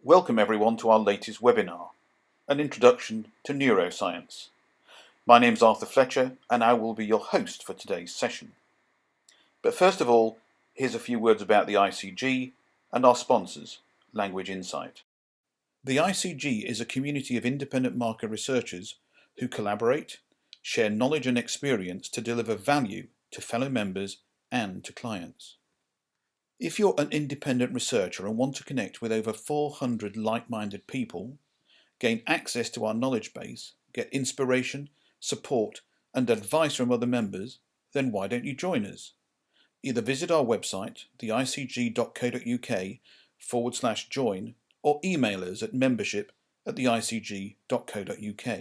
Welcome everyone to our latest webinar, an introduction to neuroscience. My name's Arthur Fletcher and I will be your host for today's session. But first of all, here's a few words about the ICG and our sponsors, Language Insight. The ICG is a community of independent market researchers who collaborate, share knowledge and experience to deliver value to fellow members and to clients. If you're an independent researcher and want to connect with over 400 like-minded people, gain access to our knowledge base, get inspiration, support and advice from other members, then why don't you join us? Either visit our website, theicg.co.uk/join, or email us at membership@theicg.co.uk.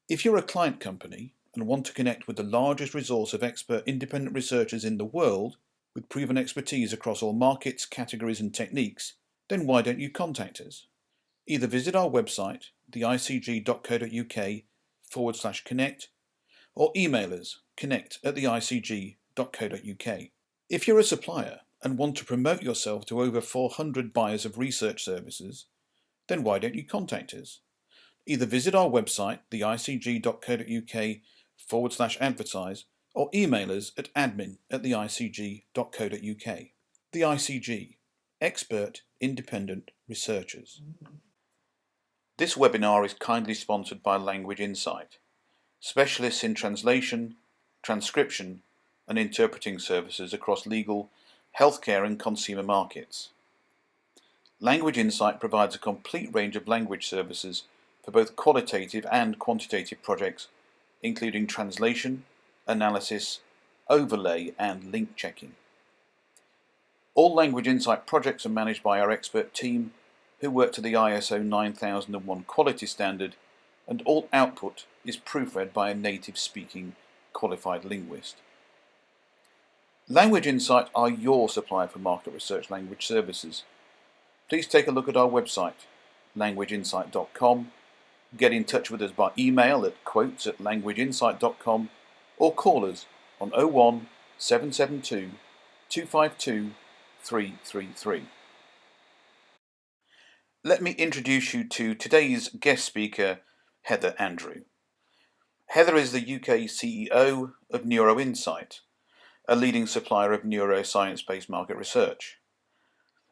If you're a client company and want to connect with the largest resource of expert independent researchers in the world, with proven expertise across all markets, categories and techniques, then why don't you contact us? Either visit our website, theicg.co.uk/connect, or email us, connect@theicg.co.uk. If you're a supplier and want to promote yourself to over 400 buyers of research services, then why don't you contact us? Either visit our website, theicg.co.uk/advertise, or email us at admin@theicg.co.uk. The ICG, Expert Independent Researchers. This webinar is kindly sponsored by Language Insight, specialists in translation, transcription and interpreting services across legal, healthcare and consumer markets. Language Insight provides a complete range of language services for both qualitative and quantitative projects, including translation, analysis, overlay and link checking. All Language Insight projects are managed by our expert team who work to the ISO 9001 quality standard, and all output is proofread by a native speaking qualified linguist. Language Insight are your supplier for market research language services. Please take a look at our website, languageinsight.com, get in touch with us by email at quotes@languageinsight.com, or call us on 01 772 252 333. Let me introduce you to today's guest speaker, Heather Andrew. Heather is the UK CEO of Neuro-Insight, a leading supplier of neuroscience-based market research.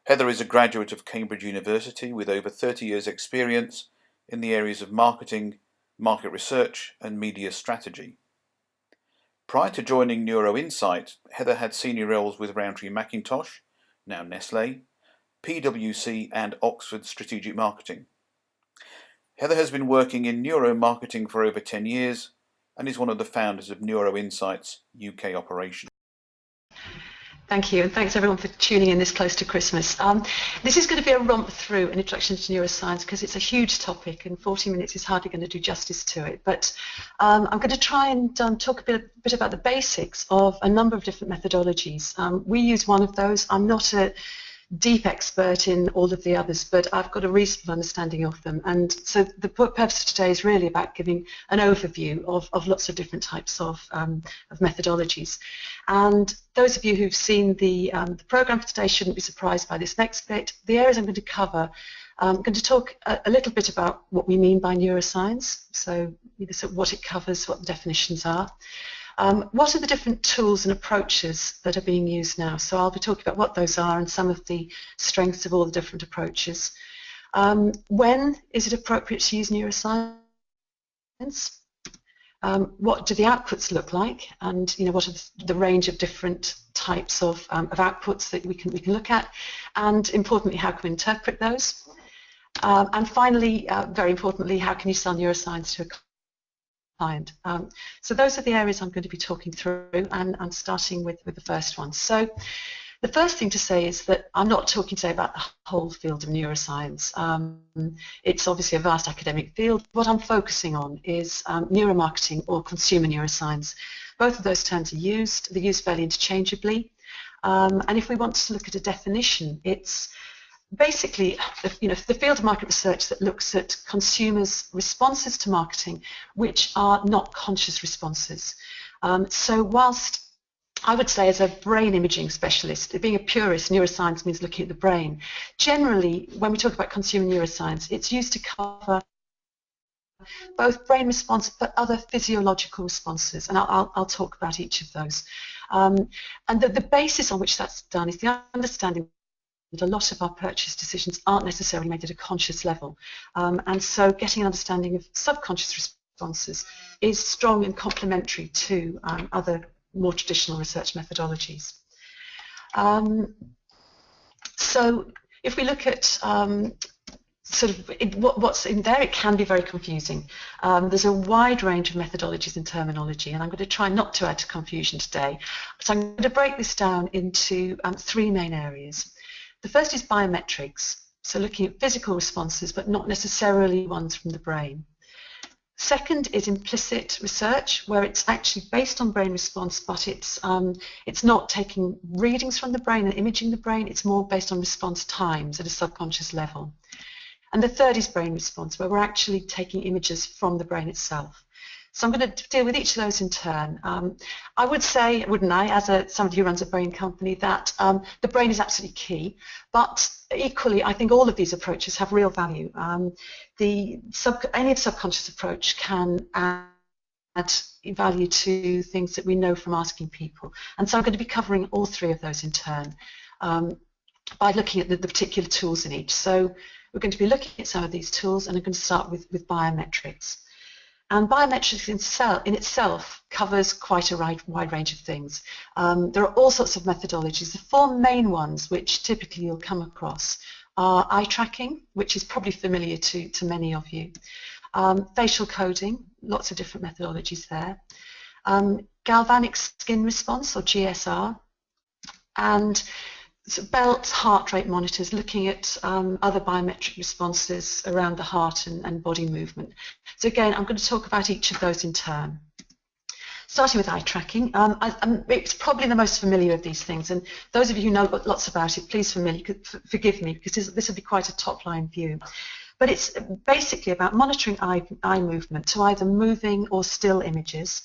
Heather is a graduate of Cambridge University with over 30 years' experience in the areas of marketing, market research and media strategy. Prior to joining Neuro-Insight, Heather had senior roles with Rowntree Mackintosh, now Nestlé, PwC and Oxford Strategic Marketing. Heather has been working in neuromarketing for over 10 years and is one of the founders of Neuro-Insight's UK operation. Thank you, and thanks everyone for tuning in this close to Christmas. This is going to be a romp through an introduction to neuroscience because it's a huge topic and 40 minutes is hardly going to do justice to it. But I'm going to try and talk a bit about the basics of a number of different methodologies. We use one of those. I'm not a deep expert in all of the others, but I've got a reasonable understanding of them. And so the purpose of today is really about giving an overview of lots of different types of methodologies. And those of you who've seen the program for today shouldn't be surprised by this next bit. The areas I'm going to cover, I'm going to talk a little bit about what we mean by neuroscience, so what it covers, what the definitions are. What are the different tools and approaches that are being used now? So I'll be talking about what those are and some of the strengths of all the different approaches. When is it appropriate to use neuroscience? What do the outputs look like? And what are the range of different types of outputs that we can look at? And importantly, how can we interpret those? And finally, very importantly, how can you sell neuroscience to a client? So those are the areas I'm going to be talking through, and I'm starting with the first one. So the first thing to say is that I'm not talking today about the whole field of neuroscience. It's obviously a vast academic field. What I'm focusing on is neuromarketing or consumer neuroscience. Both of those terms are used. They're used fairly interchangeably. And if we want to look at a definition, it's basically, the field of market research that looks at consumers' responses to marketing, which are not conscious responses. So whilst I would say as a brain imaging specialist, being a purist, neuroscience means looking at the brain. Generally, when we talk about consumer neuroscience, it's used to cover both brain response but other physiological responses, and I'll talk about each of those. And the basis on which that's done is the understanding that a lot of our purchase decisions aren't necessarily made at a conscious level. And so getting an understanding of subconscious responses is strong and complementary to other more traditional research methodologies. So if we look at sort of what's in there, it can be very confusing. There's a wide range of methodologies and terminology, and I'm going to try not to add to confusion today. So I'm going to break this down into three main areas. The first is biometrics, so looking at physical responses, but not necessarily ones from the brain. Second is implicit research, where it's actually based on brain response, but it's not taking readings from the brain and imaging the brain. It's more based on response times at a subconscious level. And the third is brain response, where we're actually taking images from the brain itself. So I'm going to deal with each of those in turn. I would say, wouldn't I, as somebody who runs a brain company, that the brain is absolutely key, but equally, I think all of these approaches have real value. Any subconscious approach can add value to things that we know from asking people. And so I'm going to be covering all three of those in turn by looking at the particular tools in each. So we're going to be looking at some of these tools, and I'm going to start with biometrics. And biometrics in itself covers quite a wide range of things. There are all sorts of methodologies. The four main ones, which typically you'll come across, are eye tracking, which is probably familiar to many of you. Facial coding, lots of different methodologies there. Galvanic skin response, or GSR. And belt heart rate monitors, looking at other biometric responses around the heart and body movement. So again, I'm going to talk about each of those in turn. Starting with eye tracking, it's probably the most familiar of these things, and those of you who know lots about it, please forgive me, because this will be quite a top-line view. But it's basically about monitoring eye movement to either moving or still images.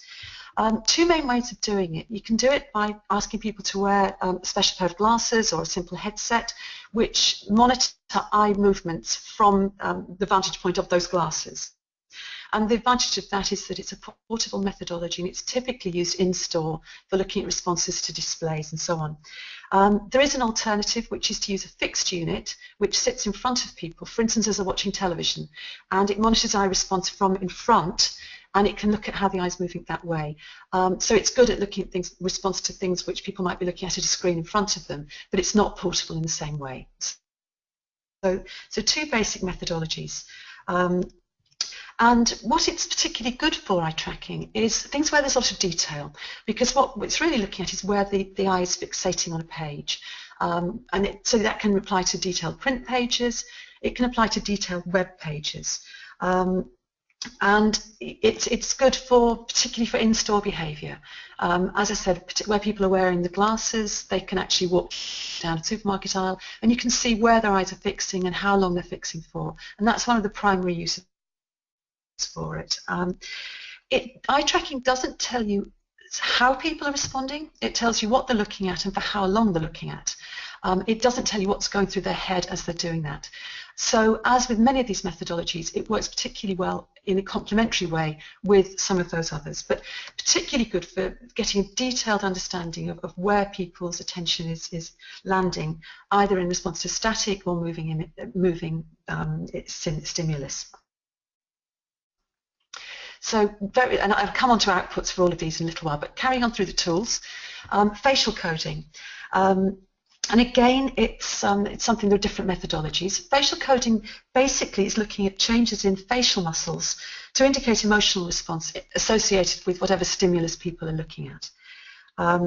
Two main ways of doing it. You can do it by asking people to wear a special pair of glasses or a simple headset, which monitor eye movements from the vantage point of those glasses. And the advantage of that is that it's a portable methodology, and it's typically used in-store for looking at responses to displays and so on. There is an alternative, which is to use a fixed unit, which sits in front of people, for instance, as they're watching television, and it monitors eye response from in front, and it can look at how the eye's moving that way. So it's good at looking at response to things which people might be looking at a screen in front of them, but it's not portable in the same way. So two basic methodologies. And what it's particularly good for eye tracking is things where there's a lot of detail, because what it's really looking at is where the eye is fixating on a page. So that can apply to detailed print pages, it can apply to detailed web pages. And it's good particularly for in-store behaviour. As I said, where people are wearing the glasses, they can actually walk down a supermarket aisle, and you can see where their eyes are fixing and how long they're fixing for. And that's one of the primary uses for it. Eye tracking doesn't tell you how people are responding. It tells you what they're looking at and for how long they're looking at. It doesn't tell you what's going through their head as they're doing that. So as with many of these methodologies, it works particularly well in a complementary way with some of those others, but particularly good for getting a detailed understanding of where people's attention is landing, either in response to static or moving stimulus. So, and I'll come on to outputs for all of these in a little while, but carrying on through the tools, facial coding. And again, it's something, there are different methodologies. Facial coding basically is looking at changes in facial muscles to indicate emotional response associated with whatever stimulus people are looking at.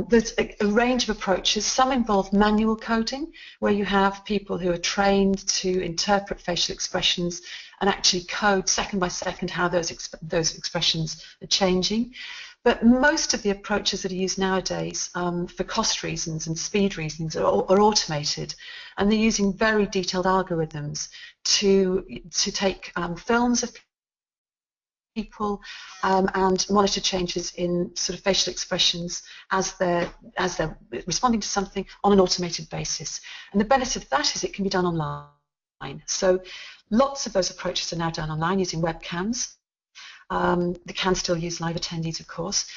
There's a range of approaches. Some involve manual coding, where you have people who are trained to interpret facial expressions and actually code second by second how those expressions are changing. But most of the approaches that are used nowadays for cost reasons and speed reasons are automated, and they're using very detailed algorithms to take films of people and monitor changes in sort of facial expressions as they're responding to something on an automated basis. And the benefit of that is it can be done online. So lots of those approaches are now done online using webcams. They can still use live attendees, of course.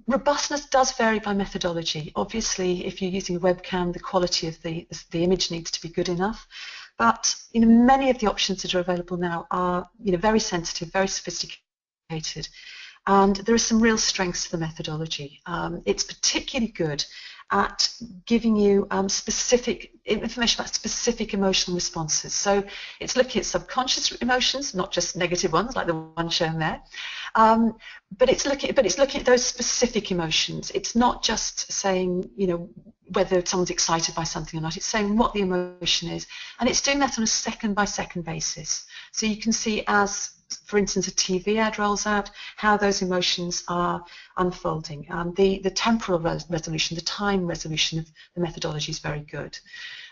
Robustness does vary by methodology. Obviously, if you're using a webcam, the quality of the image needs to be good enough. But many of the options that are available now are very sensitive, very sophisticated, and there are some real strengths to the methodology. It's particularly good at giving you specific information about specific emotional responses. So it's looking at subconscious emotions, not just negative ones like the one shown there, but it's looking at those specific emotions. It's not just saying whether someone's excited by something or not. It's saying what the emotion is, and it's doing that on a second-by-second basis. So you can see as, for instance, a TV ad rolls out, how those emotions are unfolding. The temporal resolution, the time resolution of the methodology is very good.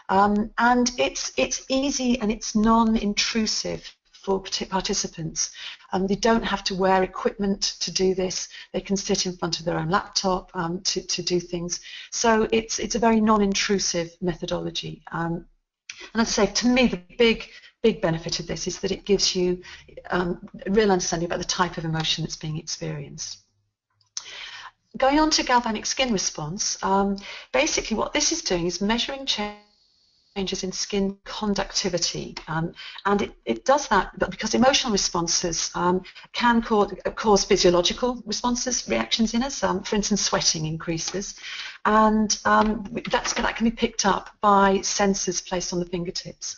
And it's easy and it's non-intrusive for participants. They don't have to wear equipment to do this. They can sit in front of their own laptop to do things. So it's a very non-intrusive methodology. And as I say, to me, the big benefit of this is that it gives you a real understanding about the type of emotion that's being experienced. Going on to galvanic skin response, basically what this is doing is measuring changes in skin conductivity, and it does that because emotional responses can cause physiological responses, reactions in us. For instance, sweating increases, and that can be picked up by sensors placed on the fingertips.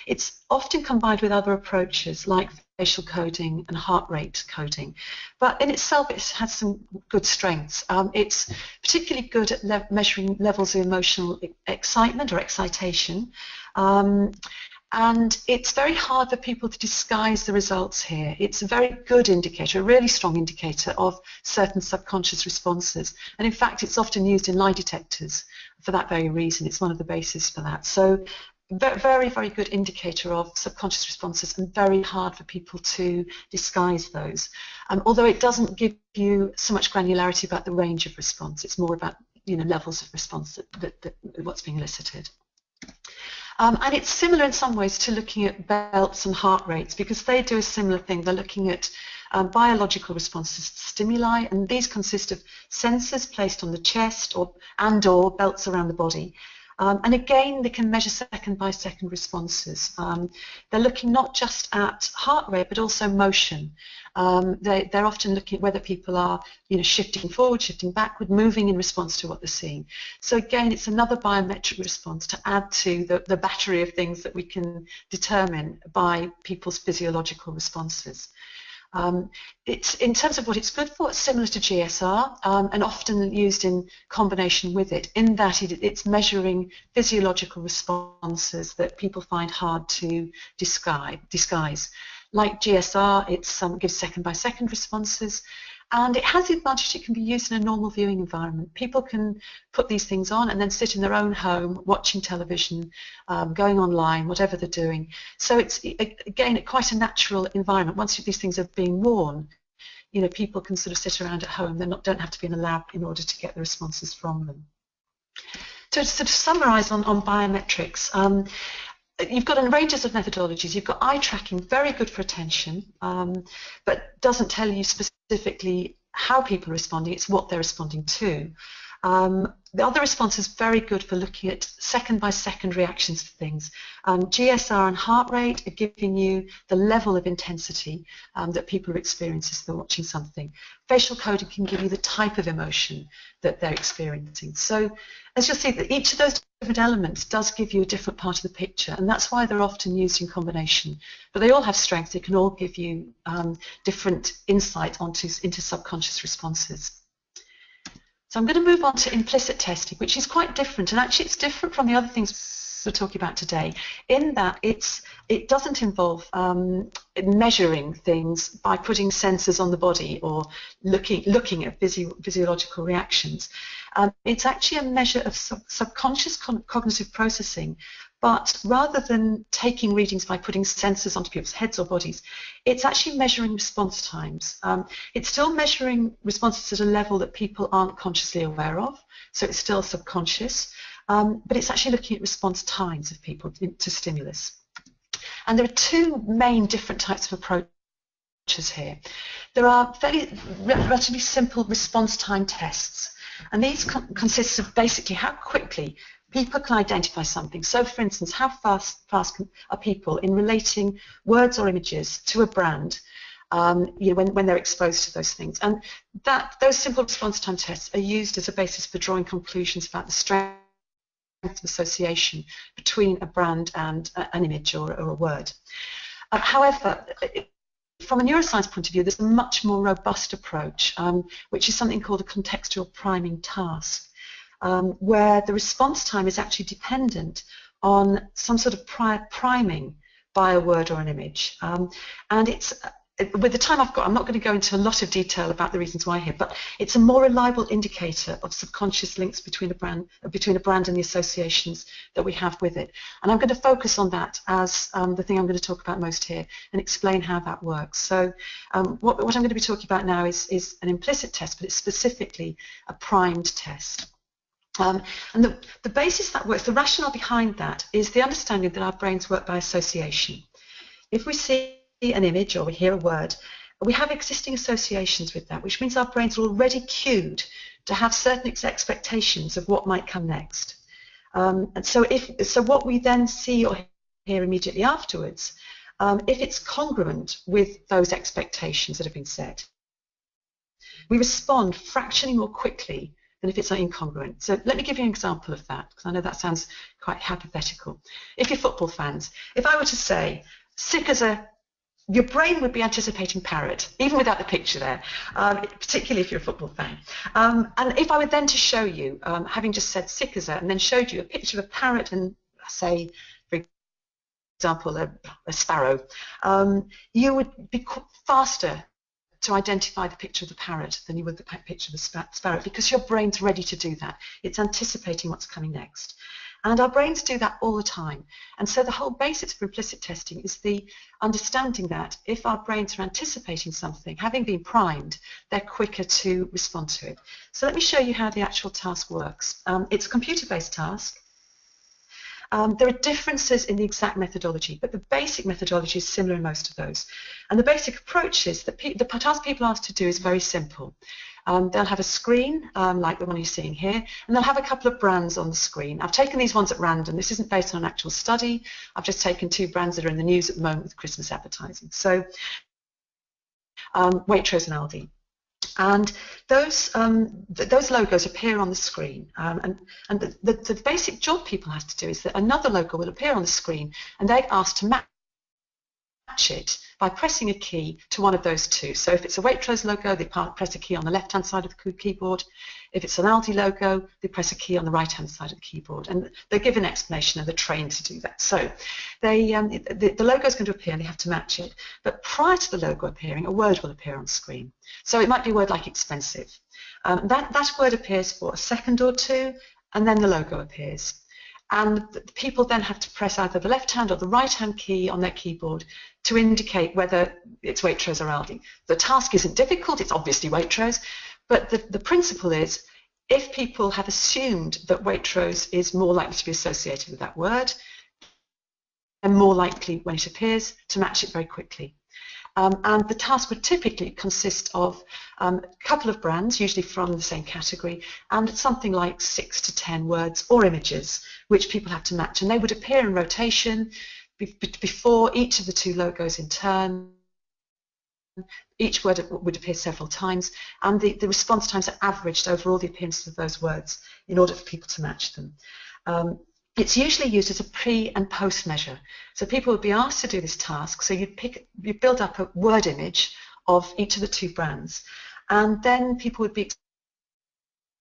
It's often combined with other approaches like facial coding and heart rate coding, but in itself it has some good strengths. It's particularly good at measuring levels of emotional excitement or excitation, and it's very hard for people to disguise the results here. It's a very good indicator, a really strong indicator of certain subconscious responses, and in fact it's often used in lie detectors for that very reason. It's one of the bases for that. So very, very good indicator of subconscious responses, and very hard for people to disguise those. Although it doesn't give you so much granularity about the range of response, it's more about levels of response that what's being elicited. And it's similar in some ways to looking at belts and heart rates, because they do a similar thing. They're looking at biological responses to stimuli, and these consist of sensors placed on the chest or belts around the body. And again, they can measure second-by-second responses. They're looking not just at heart rate, but also motion. They're often looking at whether people are shifting forward, shifting backward, moving in response to what they're seeing. So again, it's another biometric response to add to the battery of things that we can determine by people's physiological responses. It's, in terms of what it's good for, it's similar to GSR and often used in combination with it, in that it's measuring physiological responses that people find hard to disguise. Like GSR, it gives second-by-second responses, and it has the advantage it can be used in a normal viewing environment. People can put these things on and then sit in their own home watching television, going online, whatever they're doing. So it's, again, quite a natural environment. Once these things are being worn, people can sort of sit around at home. They don't have to be in a lab in order to get the responses from them. So to sort of summarise on biometrics, you've got a range of methodologies. You've got eye tracking, very good for attention, but doesn't tell you specifically how people are responding. It's what they're responding to. The other response is very good for looking at second-by-second reactions to things. GSR and heart rate are giving you the level of intensity that people are experiencing as they're watching something. Facial coding can give you the type of emotion that they're experiencing. So as you'll see, that each of those different elements does give you a different part of the picture, and that's why they're often used in combination. But they all have strengths. They can all give you different insight into subconscious responses. So I'm going to move on to implicit testing, which is quite different, and actually it's different from the other things sort of talking about today, in that it doesn't involve measuring things by putting sensors on the body or looking at physiological reactions. It's actually a measure of subconscious cognitive processing, but rather than taking readings by putting sensors onto people's heads or bodies, it's actually measuring response times. It's still measuring responses at a level that people aren't consciously aware of, so it's still subconscious, but it's actually looking at response times of people to stimulus. And there are two main different types of approaches here. There are relatively simple response time tests, and these consist of basically how quickly people can identify something. So, for instance, how fast are people in relating words or images to a brand when they're exposed to those things? And those simple response time tests are used as a basis for drawing conclusions about the strength of association between a brand and an image or a word. However, from a neuroscience point of view, there's a much more robust approach, which is something called a contextual priming task, where the response time is actually dependent on some sort of prior priming by a word or an image. And it's, with the time I've got, I'm not going to go into a lot of detail about the reasons why here, but it's a more reliable indicator of subconscious links between a brand and the associations that we have with it. And I'm going to focus on that as the thing I'm going to talk about most here and explain how that works. So what I'm going to be talking about now is an implicit test, but it's specifically a primed test. And the basis that works, the rationale behind that is the understanding that our brains work by association. If we see an image or we hear a word, we have existing associations with that, which means our brains are already cued to have certain expectations of what might come next. And so what we then see or hear immediately afterwards, if it's congruent with those expectations that have been set, we respond fractionally more quickly than if it's incongruent. So let me give you an example of that, because I know that sounds quite hypothetical. If you're football fans, if I were to say, sick as a, your brain would be anticipating parrot, even without the picture there, particularly if you're a football fan. And if I were then to show you, having just said sick as a, and then showed you a picture of a parrot and, say, for example, a sparrow, you would be faster to identify the picture of the parrot than you would the picture of the sparrow, because your brain's ready to do that. It's anticipating what's coming next. And our brains do that all the time. And so the whole basis for implicit testing is the understanding that if our brains are anticipating something, having been primed, they're quicker to respond to it. So let me show you how the actual task works. It's a computer-based task. There are differences in the exact methodology, but the basic methodology is similar in most of those. And the basic approach is that the task people are asked to do is very simple. They'll have a screen, like the one you're seeing here, and they'll have a couple of brands on the screen. I've taken these ones at random. This isn't based on an actual study. I've just taken two brands that are in the news at the moment with Christmas advertising. So Waitrose and Aldi. And those logos appear on the screen. And the basic job people have to do is that another logo will appear on the screen, and they're asked to match it by pressing a key to one of those two. So if it's a Waitrose logo, they press a key on the left-hand side of the keyboard. If it's an Aldi logo, they press a key on the right-hand side of the keyboard. And they give an explanation, and they're trained to do that. So the logo is going to appear, and they have to match it. But prior to the logo appearing, a word will appear on screen. So it might be a word like expensive. That word appears for a second or two, and then the logo appears. And the people then have to press either the left-hand or the right-hand key on their keyboard to indicate whether it's Waitrose or Aldi. The task isn't difficult, it's obviously Waitrose, but the principle is, if people have assumed that Waitrose is more likely to be associated with that word, and more likely when it appears to match it very quickly. And the task would typically consist of a couple of brands, usually from the same category, and something like 6 to 10 words or images, which people have to match. And they would appear in rotation before each of the two logos in turn. Each word would appear several times, and the response times are averaged over all the appearances of those words in order for people to match them. It's usually used as a pre and post measure. So people would be asked to do this task. So you build up a word image of each of the two brands, and then people would be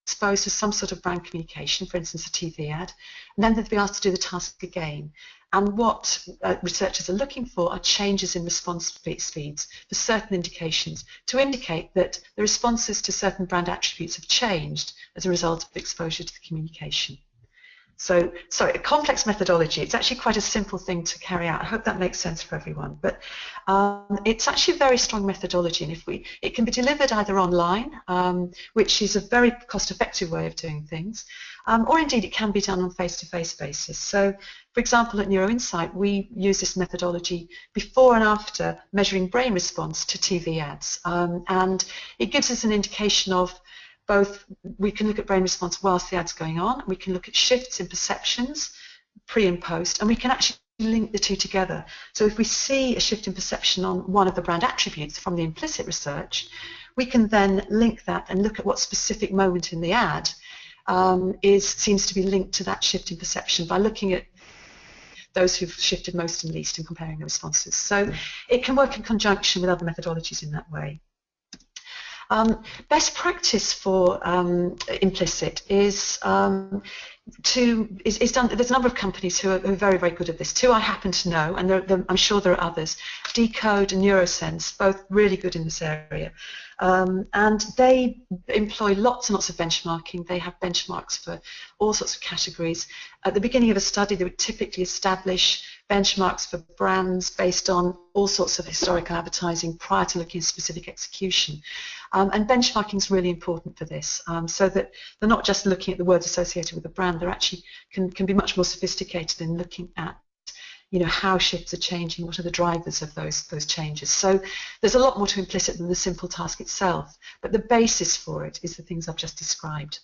exposed to some sort of brand communication, for instance, a TV ad, and then they'll be asked to do the task again. And what researchers are looking for are changes in response speeds for certain indications to indicate that the responses to certain brand attributes have changed as a result of exposure to the communication. So, sorry, a complex methodology. It's actually quite a simple thing to carry out. I hope that makes sense for everyone. But it's actually a very strong methodology, and it can be delivered either online, which is a very cost-effective way of doing things, or indeed it can be done on face-to-face basis. So, for example, at Neuro-Insight, we use this methodology before and after measuring brain response to TV ads, and it gives us an indication of both. We can look at brain response whilst the ad's going on, we can look at shifts in perceptions pre and post, and we can actually link the two together. So if we see a shift in perception on one of the brand attributes from the implicit research, we can then link that and look at what specific moment in the ad seems to be linked to that shift in perception by looking at those who've shifted most and least and comparing the responses. So it can work in conjunction with other methodologies in that way. Best practice for implicit is done. There's a number of companies who are very, very good at this. Two I happen to know, and I'm sure there are others. Decode and Neuroscience, both really good in this area. And they employ lots and lots of benchmarking. They have benchmarks for all sorts of categories. At the beginning of a study, they would typically establish benchmarks for brands based on all sorts of historical advertising prior to looking at specific execution. And benchmarking is really important for this, so that they're not just looking at the words associated with the brand, they're actually can be much more sophisticated in looking at, you know, how shifts are changing, what are the drivers of those changes. So there's a lot more to implicit than the simple task itself, but the basis for it is the things I've just described.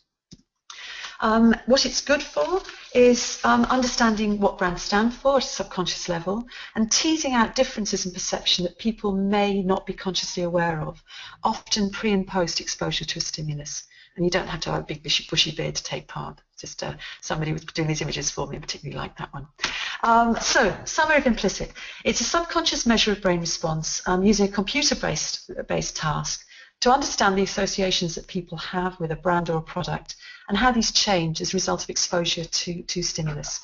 What it's good for is understanding what brands stand for at a subconscious level and teasing out differences in perception that people may not be consciously aware of, often pre and post exposure to a stimulus. And you don't have to have a big bushy beard to take part. Just somebody was doing these images for me, I particularly like that one. So, summary of implicit. It's a subconscious measure of brain response using a computer-based task to understand the associations that people have with a brand or a product and how these change as a result of exposure to stimulus.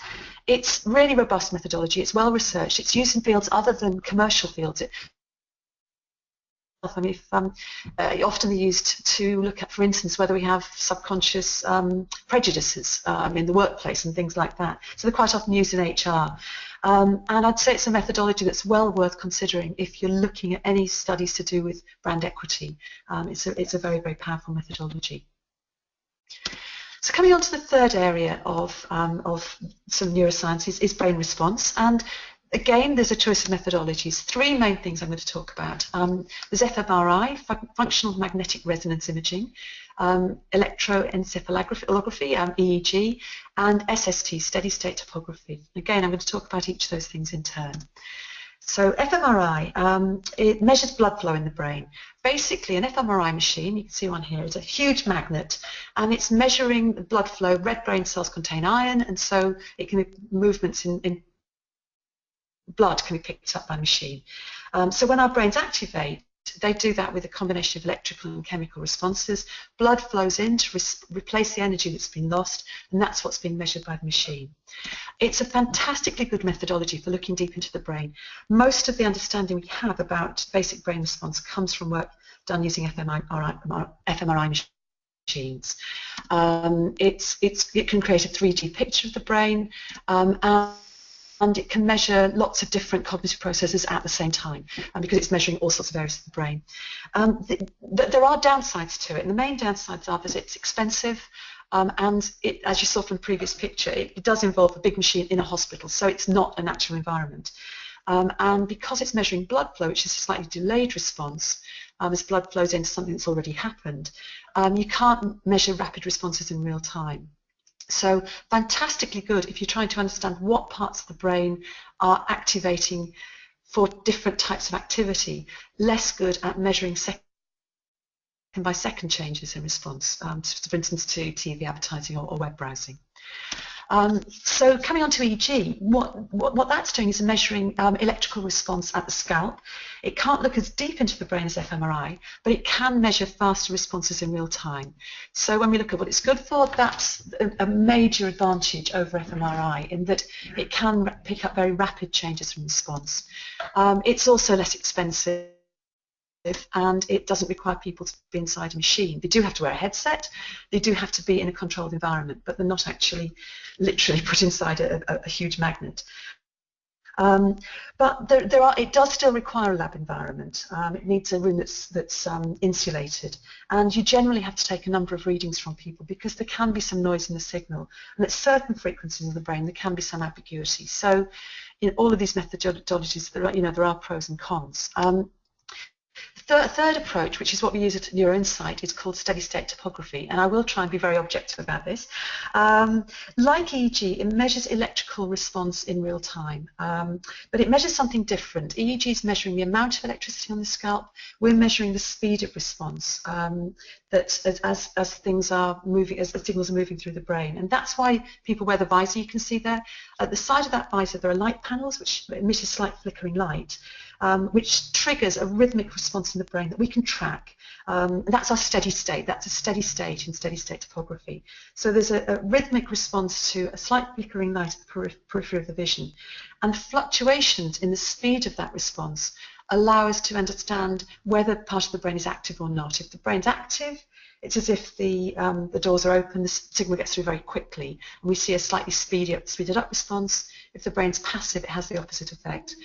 It's really robust methodology, it's well researched, it's used in fields other than commercial fields. I mean, often used to look at, for instance, whether we have subconscious prejudices in the workplace and things like that. So they're quite often used in HR. And I'd say it's a methodology that's well worth considering if you're looking at any studies to do with brand equity. It's a very, very powerful methodology. So coming on to the third area of some neuroscience is brain response. And again, there's a choice of methodologies. Three main things I'm going to talk about. There's fMRI, functional magnetic resonance imaging, electroencephalography, EEG, and SST, steady state topography. Again, I'm going to talk about each of those things in turn. So fMRI, it measures blood flow in the brain. Basically, an fMRI machine, you can see one here, is a huge magnet, and it's measuring the blood flow. Red brain cells contain iron, and so it can movements in blood can be picked up by the machine. So when our brains activate, they do that with a combination of electrical and chemical responses. Blood flows in to replace the energy that's been lost, and that's what's being measured by the machine. It's a fantastically good methodology for looking deep into the brain. Most of the understanding we have about basic brain response comes from work done using fMRI machines. It can create a 3D picture of the brain, and it can measure lots of different cognitive processes at the same time, because it's measuring all sorts of areas of the brain. There are downsides to it, and the main downsides are that it's expensive, and as you saw from the previous picture, it does involve a big machine in a hospital, so it's not a natural environment. And because it's measuring blood flow, which is a slightly delayed response, as blood flows into something that's already happened, you can't measure rapid responses in real time. So fantastically good if you're trying to understand what parts of the brain are activating for different types of activity. Less good at measuring second by second changes in response, for instance, to TV advertising or web browsing. So coming on to EEG, what that's doing is measuring electrical response at the scalp. It can't look as deep into the brain as fMRI, but it can measure faster responses in real time. So when we look at what it's good for, that's a major advantage over fMRI in that it can pick up very rapid changes from response. It's also less expensive, and it doesn't require people to be inside a machine. They do have to wear a headset, they do have to be in a controlled environment, but they're not actually literally put inside a huge magnet. But it does still require a lab environment. It needs a room that's insulated, and you generally have to take a number of readings from people because there can be some noise in the signal, and at certain frequencies of the brain there can be some ambiguity. So in all of these methodologies, there are pros and cons. The third approach, which is what we use at Neuro-Insight, is called steady-state topography, and I will try and be very objective about this. Like EEG, it measures electrical response in real time, but it measures something different. EEG is measuring the amount of electricity on the scalp. We're measuring the speed of response that as things are moving, as the signals are moving through the brain, and that's why people wear the visor. You can see there at the side of that visor there are light panels which emit a slight flickering light, which triggers a rhythmic response in the brain that we can track. That's our steady state. That's a steady state in steady state topography. So there's a rhythmic response to a slight flickering light at the periphery of the vision. And fluctuations in the speed of that response allow us to understand whether part of the brain is active or not. If the brain's active, it's as if the doors are open, the signal gets through very quickly, and we see a slightly speeded up response. If the brain's passive, it has the opposite effect.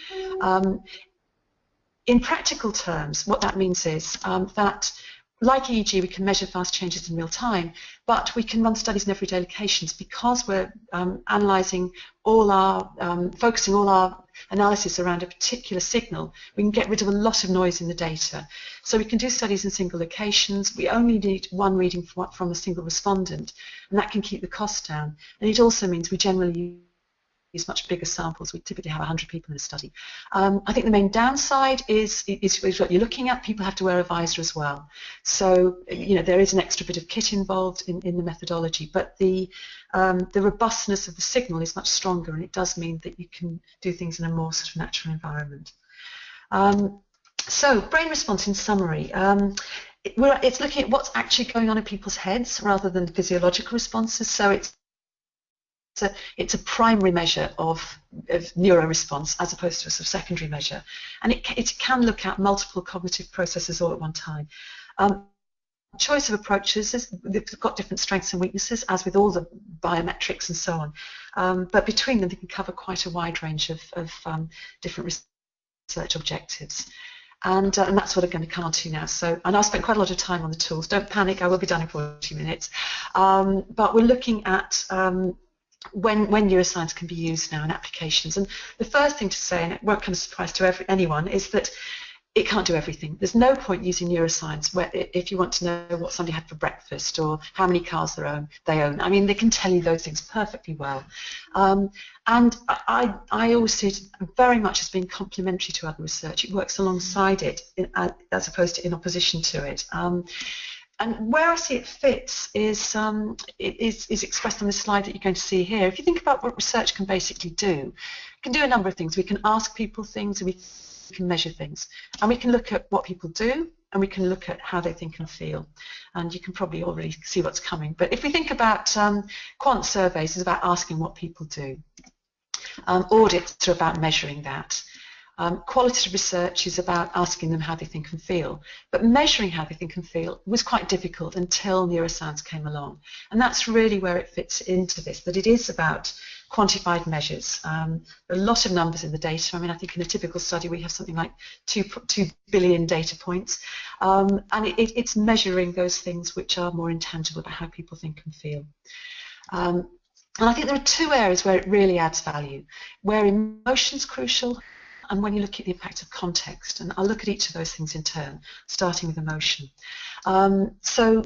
In practical terms, what that means is that, like EEG, we can measure fast changes in real time, but we can run studies in everyday locations because we're analysing focusing all our analysis around a particular signal. We can get rid of a lot of noise in the data. So we can do studies in single locations. We only need one reading from a single respondent, and that can keep the cost down. And it also means we generally use much bigger samples. We typically have 100 people in a study. I think the main downside is what you're looking at. People have to wear a visor as well. So there is an extra bit of kit involved in the methodology, but the robustness of the signal is much stronger, and it does mean that you can do things in a more sort of natural environment. So brain response in summary. It's looking at what's actually going on in people's heads rather than physiological responses. So it's a primary measure of neuro response as opposed to a sort of secondary measure, and it can look at multiple cognitive processes all at one time. Choice of approaches, they've got different strengths and weaknesses, as with all the biometrics and so on, but between them they can cover quite a wide range of different research objectives. And that's what I'm going to come on to now. So, and I've spent quite a lot of time on the tools. Don't panic, I will be done in 40 minutes. But we're looking at when neuroscience can be used now in applications. And the first thing to say, and it won't come as a surprise to anyone, is that it can't do everything. There's no point using neuroscience if you want to know what somebody had for breakfast or how many cars they own. I mean, they can tell you those things perfectly well. And I always see it very much as being complementary to other research. It works alongside it as opposed to in opposition to it. And where I see it fits is expressed on this slide that you're going to see here. If you think about what research can basically do, it can do a number of things. We can ask people things, and we can measure things. And we can look at what people do, and we can look at how they think and feel. And you can probably already see what's coming. But if we think about quant surveys, it's about asking what people do. Audits are about measuring that. Qualitative research is about asking them how they think and feel, but measuring how they think and feel was quite difficult until neuroscience came along, and that's really where it fits into this, that it is about quantified measures. There are a lot of numbers in the data. I mean, I think in a typical study we have something like 2 billion data points, and it's measuring those things which are more intangible about how people think and feel. And I think there are two areas where it really adds value, where emotion's crucial, and when you look at the impact of context. And I'll look at each of those things in turn, starting with emotion. So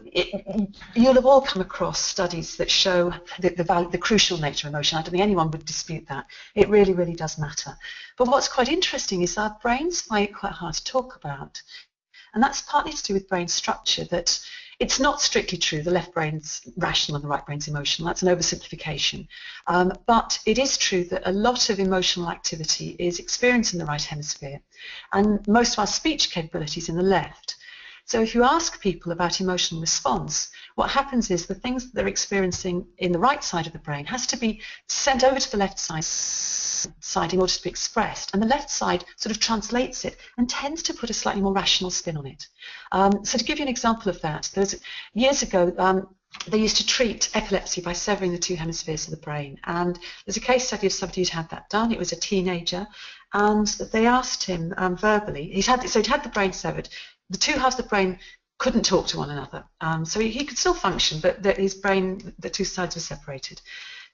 you'll have all come across studies that show the crucial nature of emotion. I don't think anyone would dispute that. It really, really does matter. But what's quite interesting is our brains find it quite hard to talk about. And that's partly to do with brain structure, that It's not strictly true. The left brain's rational and the right brain's emotional. That's an oversimplification. But it is true that a lot of emotional activity is experienced in the right hemisphere, and most of our speech capabilities in the left. So if you ask people about emotional response, what happens is the things that they're experiencing in the right side of the brain has to be sent over to the left side in order to be expressed, and the left side sort of translates it and tends to put a slightly more rational spin on it. So to give you an example of that, years ago they used to treat epilepsy by severing the two hemispheres of the brain, and there's a case study of somebody who'd had that done. It was a teenager, and they asked him verbally, he'd had the brain severed. The two halves of the brain couldn't talk to one another, so he could still function, but his brain, the two sides were separated.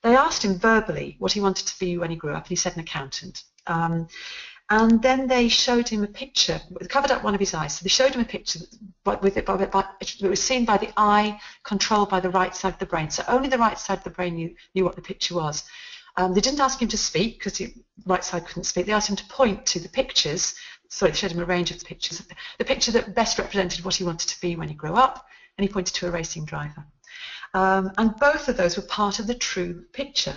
They asked him verbally what he wanted to be when he grew up, and he said an accountant. And then they showed him a picture, covered up one of his eyes. So they showed him a picture it was seen by the eye, controlled by the right side of the brain. So only the right side of the brain knew what the picture was. They didn't ask him to speak, because the right side couldn't speak. They asked him to point to the pictures. Sorry, they showed him a range of pictures. The picture that best represented what he wanted to be when he grew up, and he pointed to a racing driver. And both of those were part of the true picture,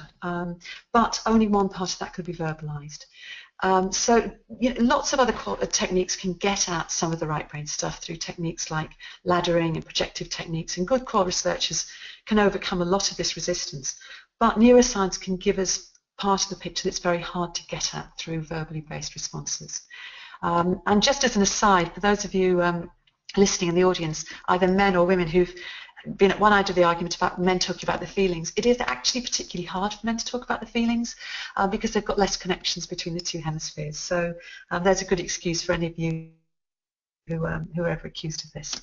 but only one part of that could be verbalized. So lots of other techniques can get at some of the right brain stuff through techniques like laddering and projective techniques, and good core researchers can overcome a lot of this resistance. But neuroscience can give us part of the picture that's very hard to get at through verbally based responses. And just as an aside, for those of you listening in the audience, either men or women who've been at one end of the argument about men talking about their feelings, it is actually particularly hard for men to talk about their feelings because they've got less connections between the two hemispheres. So there's a good excuse for any of you who are ever accused of this.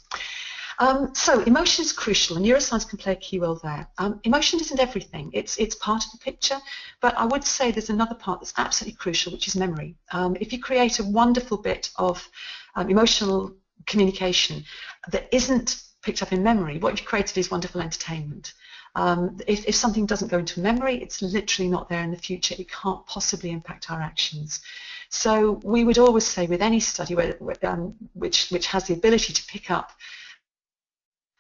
So emotion is crucial, and neuroscience can play a key role there. Emotion isn't everything. It's part of the picture, but I would say there's another part that's absolutely crucial, which is memory. If you create a wonderful bit of emotional communication that isn't picked up in memory, what you've created is wonderful entertainment. If something doesn't go into memory, it's literally not there in the future. It can't possibly impact our actions. So we would always say with any study which has the ability to pick up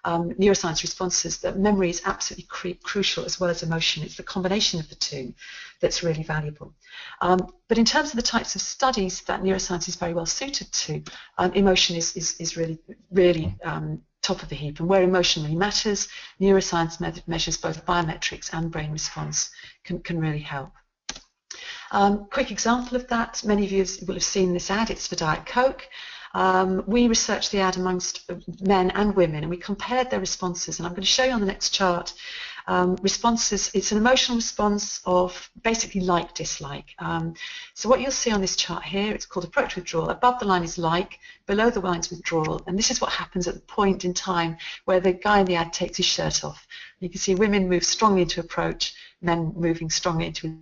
neuroscience responses, that memory is absolutely crucial as well as emotion. It's the combination of the two that's really valuable. But in terms of the types of studies that neuroscience is very well suited to, emotion is really top of the heap. And where emotion really matters, neuroscience measures both biometrics and brain response can really help. Quick example of that, many of you will have seen this ad, it's for Diet Coke. We researched the ad amongst men and women, and we compared their responses, and I'm going to show you on the next chart responses. It's an emotional response of basically like, dislike. So what you'll see on this chart here, it's called approach withdrawal. Above the line is like, below the line is withdrawal, and this is what happens at the point in time where the guy in the ad takes his shirt off. You can see women move strongly into approach, men moving strongly into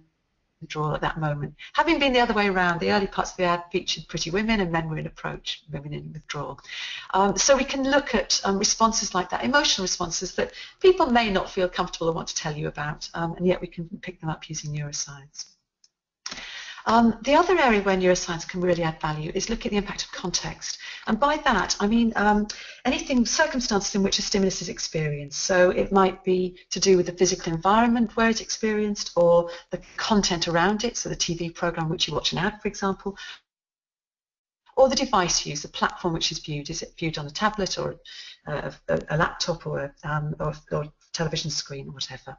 withdrawal at that moment. Having been the other way around, the early parts of the ad featured pretty women and men were in approach, women in withdrawal. So we can look at responses like that, emotional responses that people may not feel comfortable or want to tell you about, and yet we can pick them up using neuroscience. The other area where neuroscience can really add value is looking at the impact of context. And by that, I mean circumstances in which a stimulus is experienced. So it might be to do with the physical environment where it's experienced, or the content around it, so the TV program which you watch an ad, for example, or the device used, the platform which is viewed. Is it viewed on a tablet or a laptop or a television screen or whatever?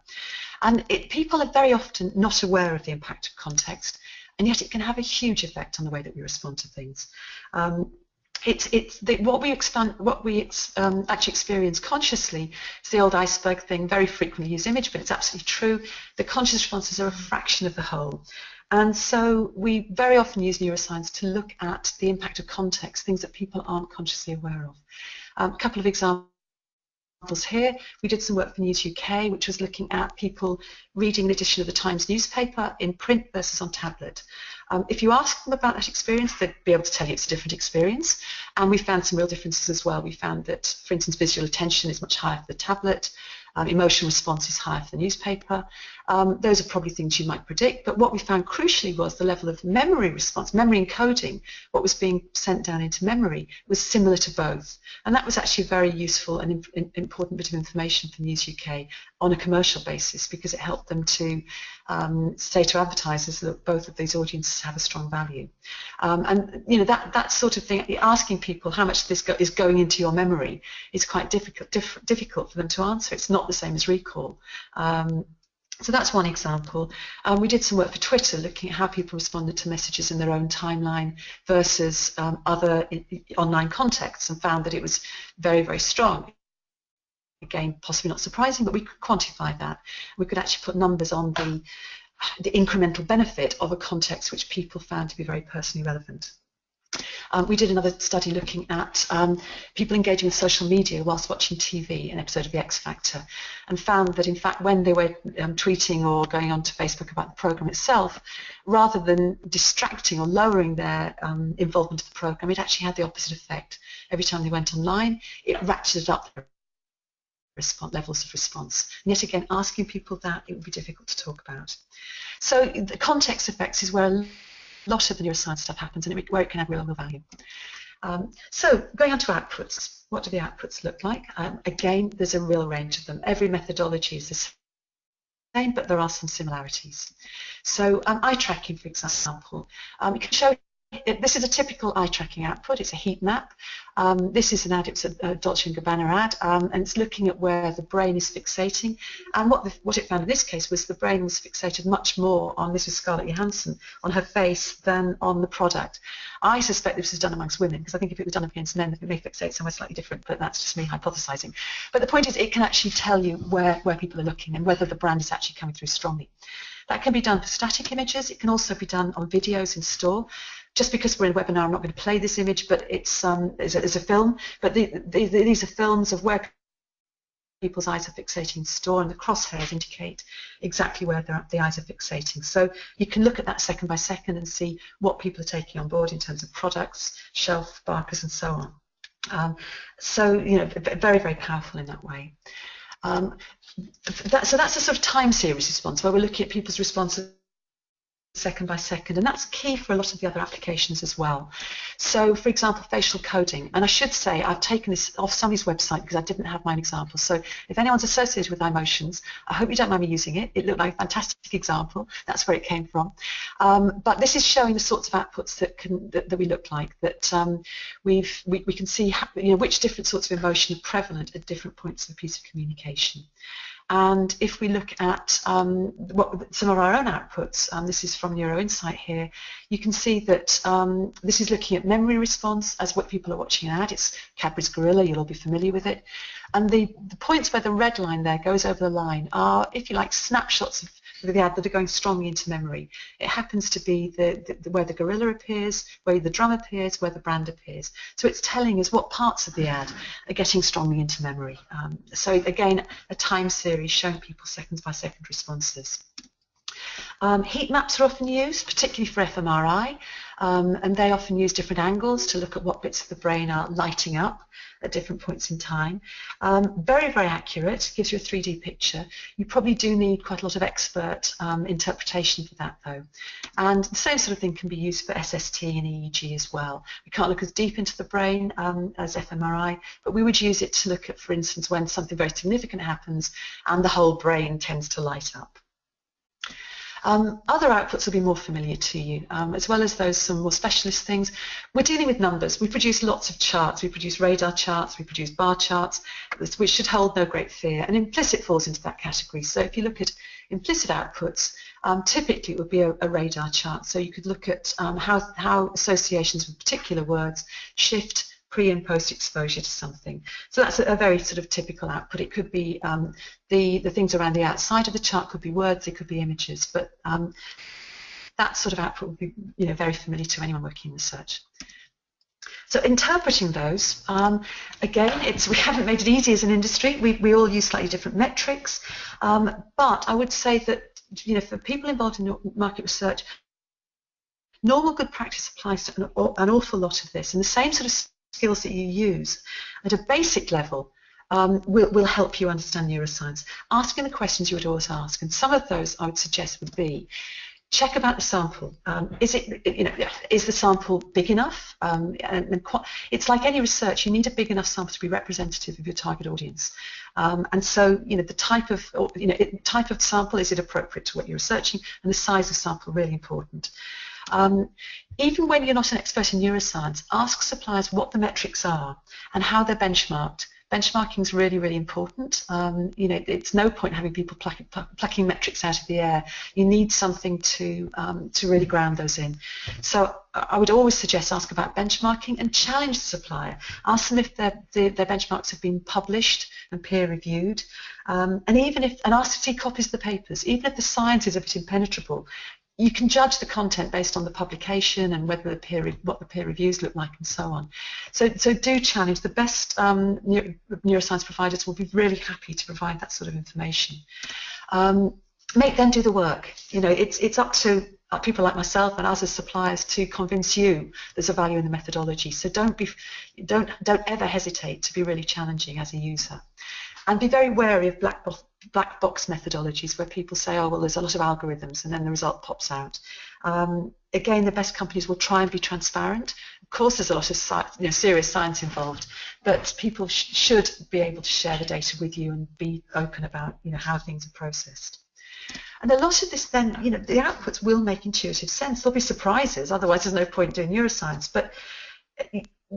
And people are very often not aware of the impact of context, and yet it can have a huge effect on the way that we respond to things. What we actually experience consciously is the old iceberg thing, very frequently used image, but it's absolutely true. The conscious responses are a fraction of the whole. And so we very often use neuroscience to look at the impact of context, things that people aren't consciously aware of. A couple of examples here. We did some work for News UK, which was looking at people reading an edition of the Times newspaper in print versus on tablet. If you ask them about that experience, they'd be able to tell you it's a different experience. And we found some real differences as well. We found that, for instance, visual attention is much higher for the tablet. Emotional response is higher for the newspaper. Those are probably things you might predict, but what we found crucially was the level of memory response, memory encoding, what was being sent down into memory, was similar to both. And that was actually a very useful and important bit of information for News UK on a commercial basis, because it helped them to say to advertisers that both of these audiences have a strong value. And you know, that sort of thing, asking people how much this is going into your memory is quite difficult for them to answer. It's not the same as recall. So that's one example. We did some work for Twitter looking at how people responded to messages in their own timeline versus other online contexts, and found that it was very, very strong. Again, possibly not surprising, but we could quantify that. We could actually put numbers on the incremental benefit of a context which people found to be very personally relevant. We did another study looking at people engaging with social media whilst watching TV, an episode of The X Factor, and found that in fact when they were tweeting or going onto Facebook about the programme itself, rather than distracting or lowering their involvement in the programme, it actually had the opposite effect. Every time they went online, it ratcheted up their levels of response. And yet again, asking people that, it would be difficult to talk about. So the context effects is where a lot of the neuroscience stuff happens, and where it can have real value. So going on to outputs, what do the outputs look like? Again, there's a real range of them. Every methodology is the same, but there are some similarities. So eye tracking, for example, you can show. This is a typical eye tracking output. It's a heat map. This is an ad, it's a Dolce & Gabbana ad, and it's looking at where the brain is fixating. And what it found in this case was the brain was fixated much more on, this was Scarlett Johansson, on her face than on the product. I suspect this was done amongst women, because I think if it was done against men, it may fixate somewhere slightly different, but that's just me hypothesizing. But the point is, it can actually tell you where people are looking and whether the brand is actually coming through strongly. That can be done for static images. It can also be done on videos in store. Just because we're in a webinar, I'm not going to play this image, but it's a film. But these are films of where people's eyes are fixating in store, and the crosshairs indicate exactly where the eyes are fixating. So you can look at that second by second and see what people are taking on board in terms of products, shelf markers, and so on. So, you know, very, very powerful in that way. So that's a sort of time series response, where we're looking at people's responses second by second, and that's key for a lot of the other applications as well. So, for example, facial coding, and I should say I've taken this off somebody's website because I didn't have my example. So if anyone's associated with iMotions, I hope you don't mind me using it. It looked like a fantastic example. That's where it came from. But this is showing the sorts of outputs that we look like. That we can see how, you know, which different sorts of emotion are prevalent at different points of a piece of communication. And if we look at some of our own outputs, this is from Neuro-Insight here, you can see that this is looking at memory response as what people are watching an ad. It's Cadbury's Gorilla, you'll all be familiar with it. And the points where the red line there goes over the line are, if you like, snapshots of the ad that are going strongly into memory. It happens to be where the gorilla appears, where the drum appears, where the brand appears. So it's telling us what parts of the ad are getting strongly into memory. So again, a time series showing people seconds by second responses. Heat maps are often used, particularly for fMRI, and they often use different angles to look at what bits of the brain are lighting up at different points in time. Very, very accurate, gives you a 3D picture. You probably do need quite a lot of expert interpretation for that, though. And the same sort of thing can be used for SST and EEG as well. We can't look as deep into the brain as fMRI, but we would use it to look at, for instance, when something very significant happens and the whole brain tends to light up. Other outputs will be more familiar to you, as well as those some more specialist things. We're dealing with numbers. We produce lots of charts. We produce radar charts. We produce bar charts, which should hold no great fear. And implicit falls into that category. So if you look at implicit outputs, typically it would be a radar chart. So you could look at how associations with particular words shift pre and post exposure to something. So that's a very sort of typical output. It could be the things around the outside of the chart, could be words, it could be images, but that sort of output would be, you know, very familiar to anyone working in research. So interpreting those, again, we haven't made it easy as an industry. We all use slightly different metrics, but I would say that, you know, for people involved in market research, normal good practice applies to an awful lot of this, and the same sort of skills that you use at a basic level will help you understand neuroscience. Asking the questions you would always ask, and some of those I would suggest would be, check about the sample. Is the sample big enough? It's like any research, you need a big enough sample to be representative of your target audience. And so, the type of sample, is it appropriate to what you're researching, and the size of sample, really important. Even when you're not an expert in neuroscience, ask suppliers what the metrics are and how they're benchmarked. Benchmarking is really, really important. It's no point having people plucking metrics out of the air. You need something to really ground those in. So I would always suggest ask about benchmarking and challenge the supplier. Ask them if their benchmarks have been published and peer reviewed, and ask to see copies of the papers. Even if the science is a bit impenetrable, you can judge the content based on the publication and whether what the peer reviews look like and so on. So do challenge. The best neuroscience providers will be really happy to provide that sort of information. Make them do the work. It's up to people like myself and us as suppliers to convince you there's a value in the methodology. So don't ever hesitate to be really challenging as a user. And be very wary of black box methodologies where people say, oh, well, there's a lot of algorithms, and then the result pops out. Again, the best companies will try and be transparent. Of course, there's a lot of serious science involved, but people should be able to share the data with you and be open about how things are processed. And a lot of this then, the outputs will make intuitive sense. There'll be surprises, otherwise there's no point doing neuroscience. But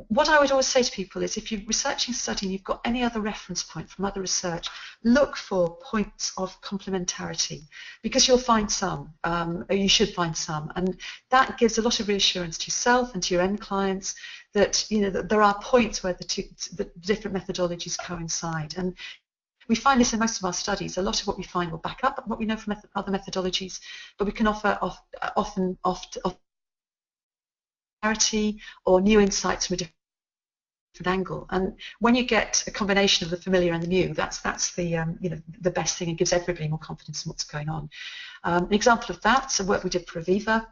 what I would always say to people is, if you're researching a study and you've got any other reference point from other research, look for points of complementarity, because you'll find some, or you should find some, and that gives a lot of reassurance to yourself and to your end clients that that there are points where the different methodologies coincide. And we find this in most of our studies. A lot of what we find will back up what we know from other methodologies, but we can offer often clarity or new insights from a different angle. And when you get a combination of the familiar and the new, that's the best thing, and gives everybody more confidence in what's going on. An example of that, some work we did for Aviva,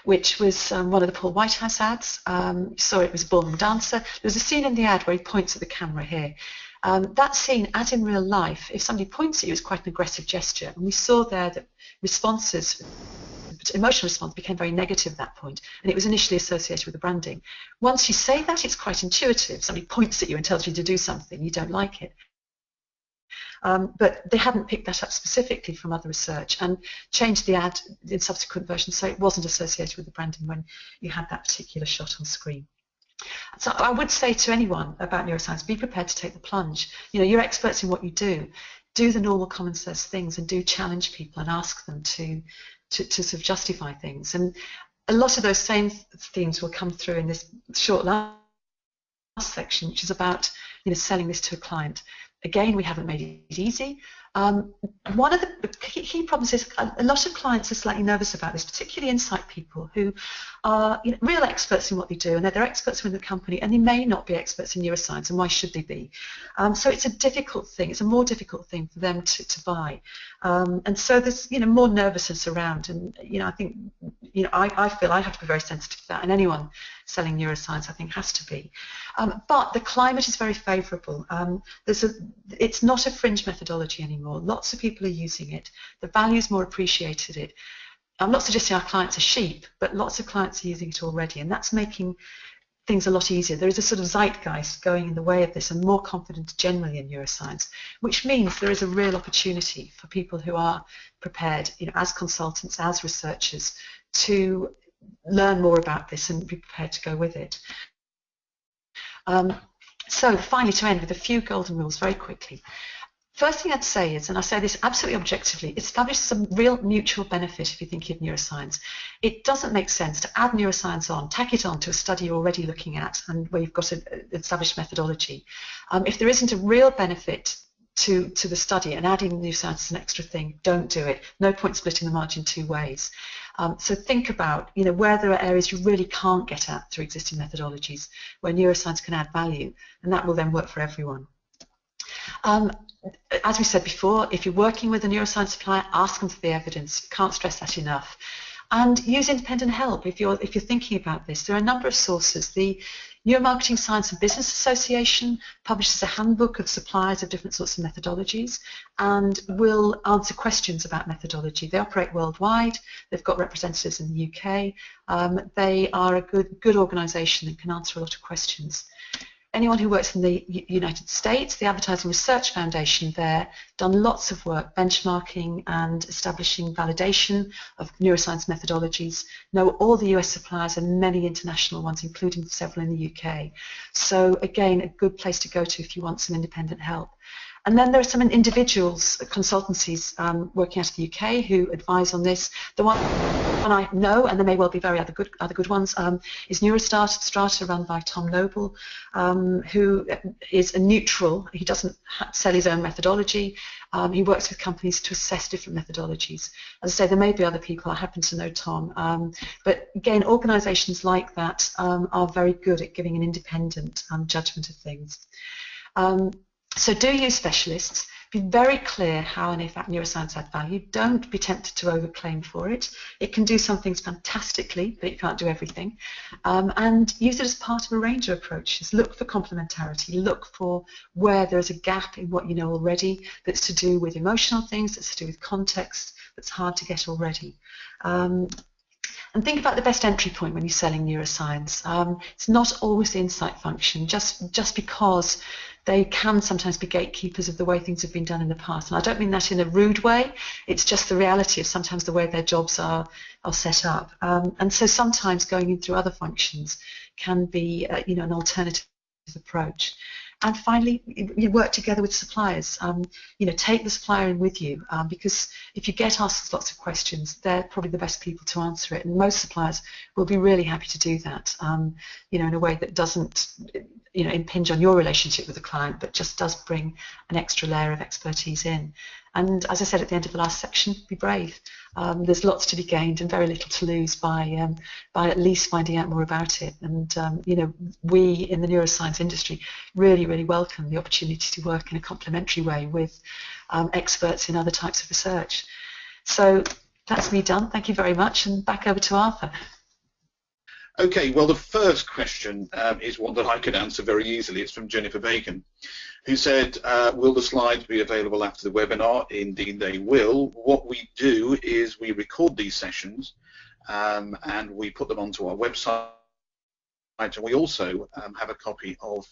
which was one of the Paul Whitehouse ads. You saw it was a ballroom dancer. There was a scene in the ad where he points at the camera here. That scene, as in real life, if somebody points at you, is quite an aggressive gesture. And we saw there that emotional response became very negative at that point, and it was initially associated with the branding. Once you say that, it's quite intuitive. Somebody points at you and tells you to do something, you don't like it. But they hadn't picked that up specifically from other research and changed the ad in subsequent versions so it wasn't associated with the branding when you had that particular shot on screen. So I would say to anyone about neuroscience, be prepared to take the plunge. You're experts in what you do. Do the normal common sense things and do challenge people and ask them to sort of justify things. And a lot of those same themes will come through in this short last section, which is about selling this to a client. Again, we haven't made it easy. One of the key problems is a lot of clients are slightly nervous about this, particularly insight people who are real experts in what they do, and they're experts within the company, and they may not be experts in neuroscience, and why should they be? So it's a difficult thing. It's a more difficult thing for them to buy, and so there's more nervousness around, and I think I feel I have to be very sensitive to that, and anyone selling neuroscience I think has to be. But the climate is very favourable. It's not a fringe methodology anymore. Lots of people are using it. The value is more appreciated. I'm not suggesting our clients are sheep, but lots of clients are using it already, and that's making things a lot easier. There is a sort of zeitgeist going in the way of this, and more confidence generally in neuroscience, which means there is a real opportunity for people who are prepared, as consultants, as researchers, to learn more about this and be prepared to go with it. So finally, to end with a few golden rules very quickly. First thing I'd say is, and I say this absolutely objectively, establish some real mutual benefit if you think of neuroscience. It doesn't make sense to add neuroscience on, tack it on to a study you're already looking at and where you've got an established methodology. If there isn't a real benefit to the study, and adding neuroscience is an extra thing, don't do it. No point splitting the margin two ways. So think about where there are areas you really can't get at through existing methodologies, where neuroscience can add value, and that will then work for everyone. As we said before, if you're working with a neuroscience supplier, ask them for the evidence. Can't stress that enough. And use independent help if you're thinking about this. There are a number of sources. The Neuromarketing Science and Business Association publishes a handbook of suppliers of different sorts of methodologies and will answer questions about methodology. They operate worldwide. They've got representatives in the UK. They are a good organisation that can answer a lot of questions. Anyone who works in the United States, the Advertising Research Foundation there, done lots of work benchmarking and establishing validation of neuroscience methodologies, know all the US suppliers and many international ones, including several in the UK. So again, a good place to go to if you want some independent help. And then there are some individuals, consultancies working out of the UK who advise on this. The one I know, and there may well be other good ones, is Strata, run by Tom Noble, who is a neutral. He doesn't sell his own methodology. He works with companies to assess different methodologies. As I say, there may be other people. I happen to know Tom. But again, organisations like that are very good at giving an independent judgment of things. So do use specialists. Be very clear how and if that neuroscience adds value. Don't be tempted to overclaim for it. It can do some things fantastically, but it can't do everything. And use it as part of a range of approaches. Look for complementarity. Look for where there's a gap in what you know already that's to do with emotional things, that's to do with context, that's hard to get already. And think about the best entry point when you're selling neuroscience. It's not always the insight function, just because they can sometimes be gatekeepers of the way things have been done in the past. And I don't mean that in a rude way. It's just the reality of sometimes the way their jobs are set up. And so sometimes going in through other functions can be an alternative approach. And finally, you work together with suppliers. Take the supplier in with you, because if you get asked lots of questions, they're probably the best people to answer it. And most suppliers will be really happy to do that, in a way that doesn't impinge on your relationship with the client, but just does bring an extra layer of expertise in. And as I said at the end of the last section, be brave. There's lots to be gained and very little to lose by at least finding out more about it. And we in the neuroscience industry really, really welcome the opportunity to work in a complementary way with experts in other types of research. So that's me done. Thank you very much, and back over to Arthur. Okay, well, the first question is one that I could answer very easily. It's from Jennifer Bacon, who said, will the slides be available after the webinar? Indeed, they will. What we do is we record these sessions and we put them onto our website, and we also have a copy of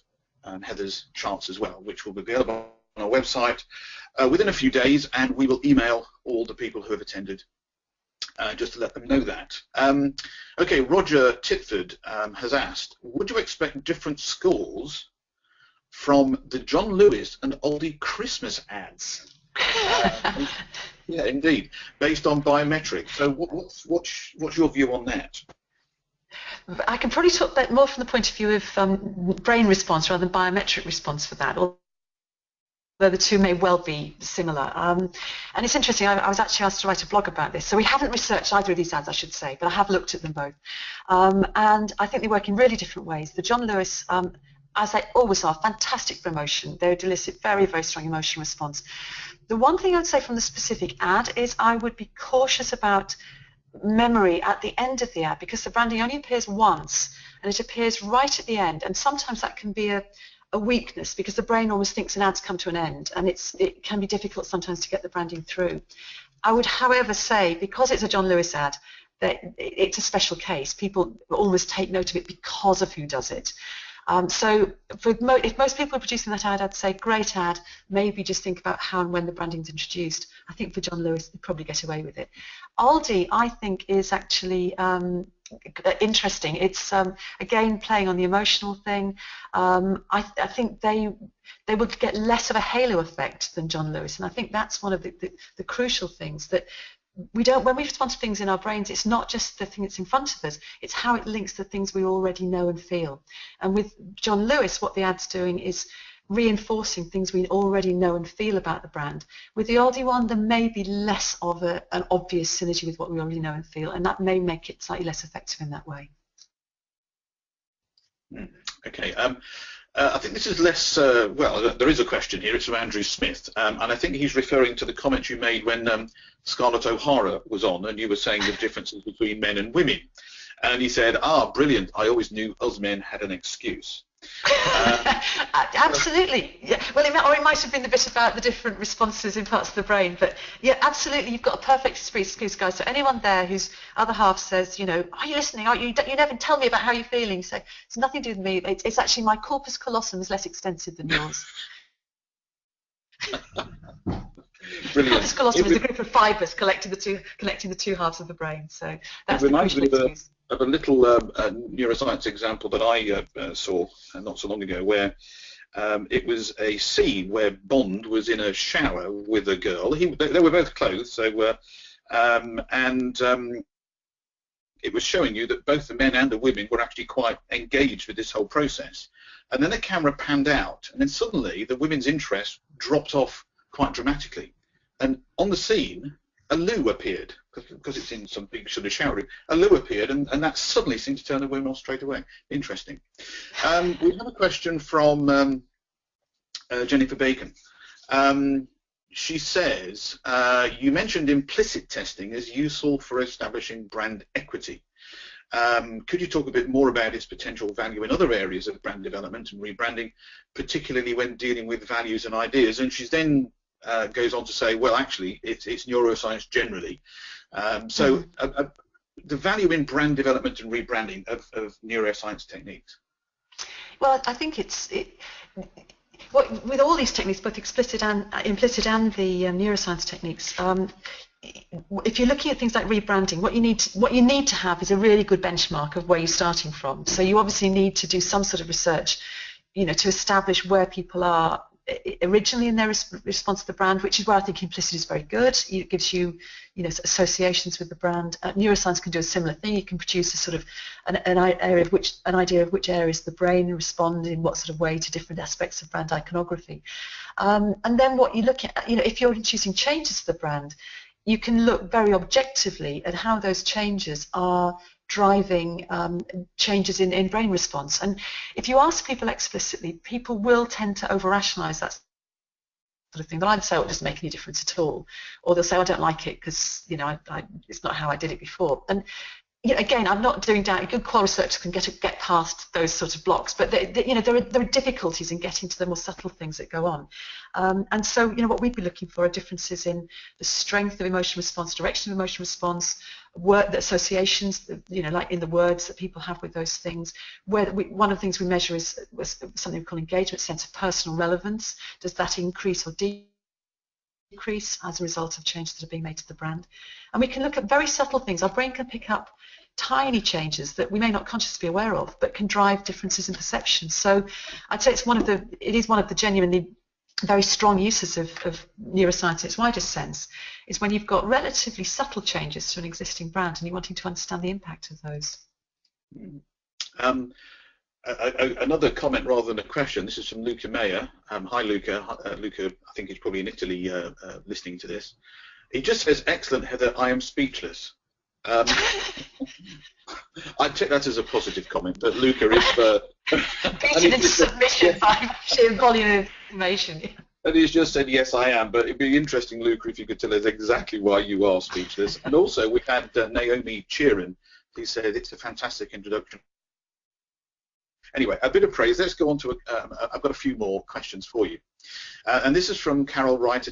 Heather's charts as well, which will be available on our website within a few days, and we will email all the people who have attended just to let them know that. Okay, Roger Titford has asked, would you expect different scores from the John Lewis and Aldi Christmas ads? Yeah, indeed, based on biometric. So what's your view on that? I can probably talk that more from the point of view of brain response rather than biometric response for that, although the two may well be similar. And it's interesting, I was actually asked to write a blog about this. So we haven't researched either of these ads, I should say, but I have looked at them both. And I think they work in really different ways. The John Lewis, as they always are, fantastic for emotion. They would elicit very, very strong emotion response. The one thing I would say from the specific ad is I would be cautious about memory at the end of the ad, because the branding only appears once and it appears right at the end, and sometimes that can be a weakness because the brain almost thinks an ad's come to an end, and it can be difficult sometimes to get the branding through. I would, however, say because it's a John Lewis ad, that it's a special case. People almost take note of it because of who does it. So if most people are producing that ad, I'd say great ad, maybe just think about how and when the branding's introduced. I think for John Lewis, they'd probably get away with it. Aldi, I think, is actually interesting. It's, again, playing on the emotional thing. I think they would get less of a halo effect than John Lewis, and I think that's one of the crucial things, that when we respond to things in our brains, it's not just the thing that's in front of us, it's how it links to things we already know and feel. And with John Lewis, what the ad's doing is reinforcing things we already know and feel about the brand. With the Aldi one, there may be less of an obvious synergy with what we already know and feel, and that may make it slightly less effective in that way. Okay. I think this is less, well, there is a question here. It's from Andrew Smith, and I think he's referring to the comments you made when Scarlett O'Hara was on, and you were saying the differences between men and women. And he said, brilliant, I always knew us men had an excuse. Absolutely. Yeah. Well, it might have been the bit about the different responses in parts of the brain, but yeah, absolutely, you've got a perfect excuse, guys. So anyone there whose other half says, you know, are you listening? You never tell me about how you're feeling. So it's nothing to do with me. It's actually my corpus callosum is less extensive than yours. Brilliant. Corpus callosum is a group of fibres connecting the two halves of the brain. So that's the crucial excuse. Of a little neuroscience example that I saw not so long ago, where it was a scene where Bond was in a shower with a girl. They were both clothed, so it was showing you that both the men and the women were actually quite engaged with this whole process. And then the camera panned out, and then suddenly the women's interest dropped off quite dramatically. And on the scene, a loo appeared, because it's in some big sort of shower room. A loo appeared, and that suddenly seemed to turn the women off straight away. Interesting. We have a question from Jennifer Bacon. She says, you mentioned implicit testing as useful for establishing brand equity. Could you talk a bit more about its potential value in other areas of brand development and rebranding, particularly when dealing with values and ideas? And she's then goes on to say, well, actually, it's neuroscience generally. So the value in brand development and rebranding of neuroscience techniques. Well, I think with all these techniques, both implicit and the neuroscience techniques, if you're looking at things like rebranding, what you need to have is a really good benchmark of where you're starting from. So you obviously need to do some sort of research, you know, to establish where people are originally in their response to the brand, which is where I think implicit is very good. It gives you, you know, associations with the brand. Neuroscience can do a similar thing. You can produce a sort of an idea of which areas the brain respond in what sort of way to different aspects of brand iconography. And then what you look at, you know, if you're introducing changes to the brand, you can look very objectively at how those changes are driving changes in brain response. And if you ask people explicitly, people will tend to over-rationalize that sort of thing. They'll either say, oh, it doesn't make any difference at all, or they'll say, I don't like it because, you know, it's not how I did it before. And you know, again, I'm not doing doubt. Good qual researchers can get past those sort of blocks, but you know, there are difficulties in getting to the more subtle things that go on. And so, you know, what we'd be looking for are differences in the strength of emotion response, direction of emotion response, the associations, you know, like in the words that people have with those things. One of the things we measure is something we call engagement, sense of personal relevance. Does that increase or decrease as a result of changes that are being made to the brand? And we can look at very subtle things. Our brain can pick up tiny changes that we may not consciously be aware of, but can drive differences in perception. So I'd say it is one of the genuinely very strong uses of neuroscience in its widest sense, is when you've got relatively subtle changes to an existing brand and you're wanting to understand the impact of those. Another comment rather than a question. This is from Luca Meyer. Hi, Luca. Luca, I think he's probably in Italy listening to this. He just says, excellent, Heather, I am speechless. I take that as a positive comment, but Luca is beaten into submission by sheer volume of information. And he's just said, yes, I am, but it'd be interesting, Luca, if you could tell us exactly why you are speechless. And also, we had Naomi Cheeran, who said it's a fantastic introduction. Anyway, a bit of praise. Let's go on to, I've got a few more questions for you. And this is from Carol Wright.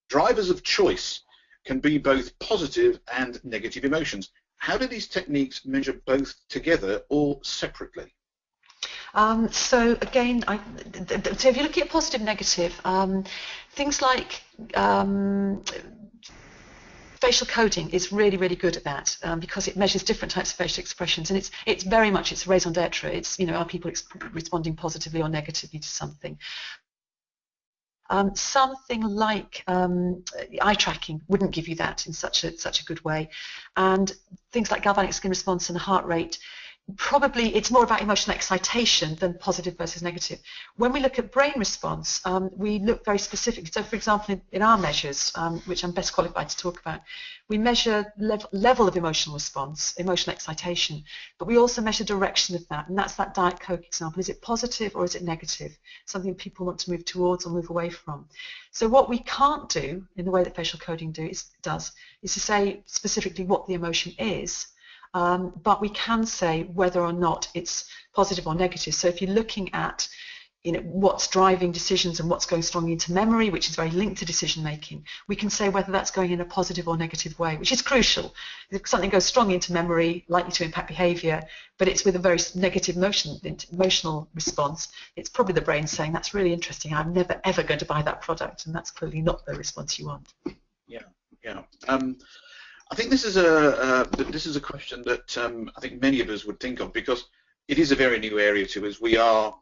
Drivers of choice can be both positive and negative emotions. How do these techniques measure both together or separately? So again, so if you're looking at positive, negative, things like facial coding is really, really good at that because it measures different types of facial expressions, and it's very much it's raison d'etre. It's, you know, are people responding positively or negatively to something. Something like eye tracking wouldn't give you that in such a good way, and things like galvanic skin response and heart rate, probably it's more about emotional excitation than positive versus negative. When we look at brain response, we look very specifically. So, for example, in our measures, which I'm best qualified to talk about, we measure level of emotional response, emotional excitation, but we also measure direction of that, and that's that Diet Coke example. Is it positive or is it negative? Something people want to move towards or move away from. So what we can't do in the way that facial coding does is to say specifically what the emotion is, but we can say whether or not it's positive or negative. So if you're looking at what's driving decisions and what's going strongly into memory, which is very linked to decision making, we can say whether that's going in a positive or negative way, which is crucial. If something goes strongly into memory, likely to impact behavior, but it's with a very negative emotional response, it's probably the brain saying, that's really interesting, I'm never ever going to buy that product, and that's clearly not the response you want. Yeah. I think this is a question that I think many of us would think of, because it is a very new area to us. We are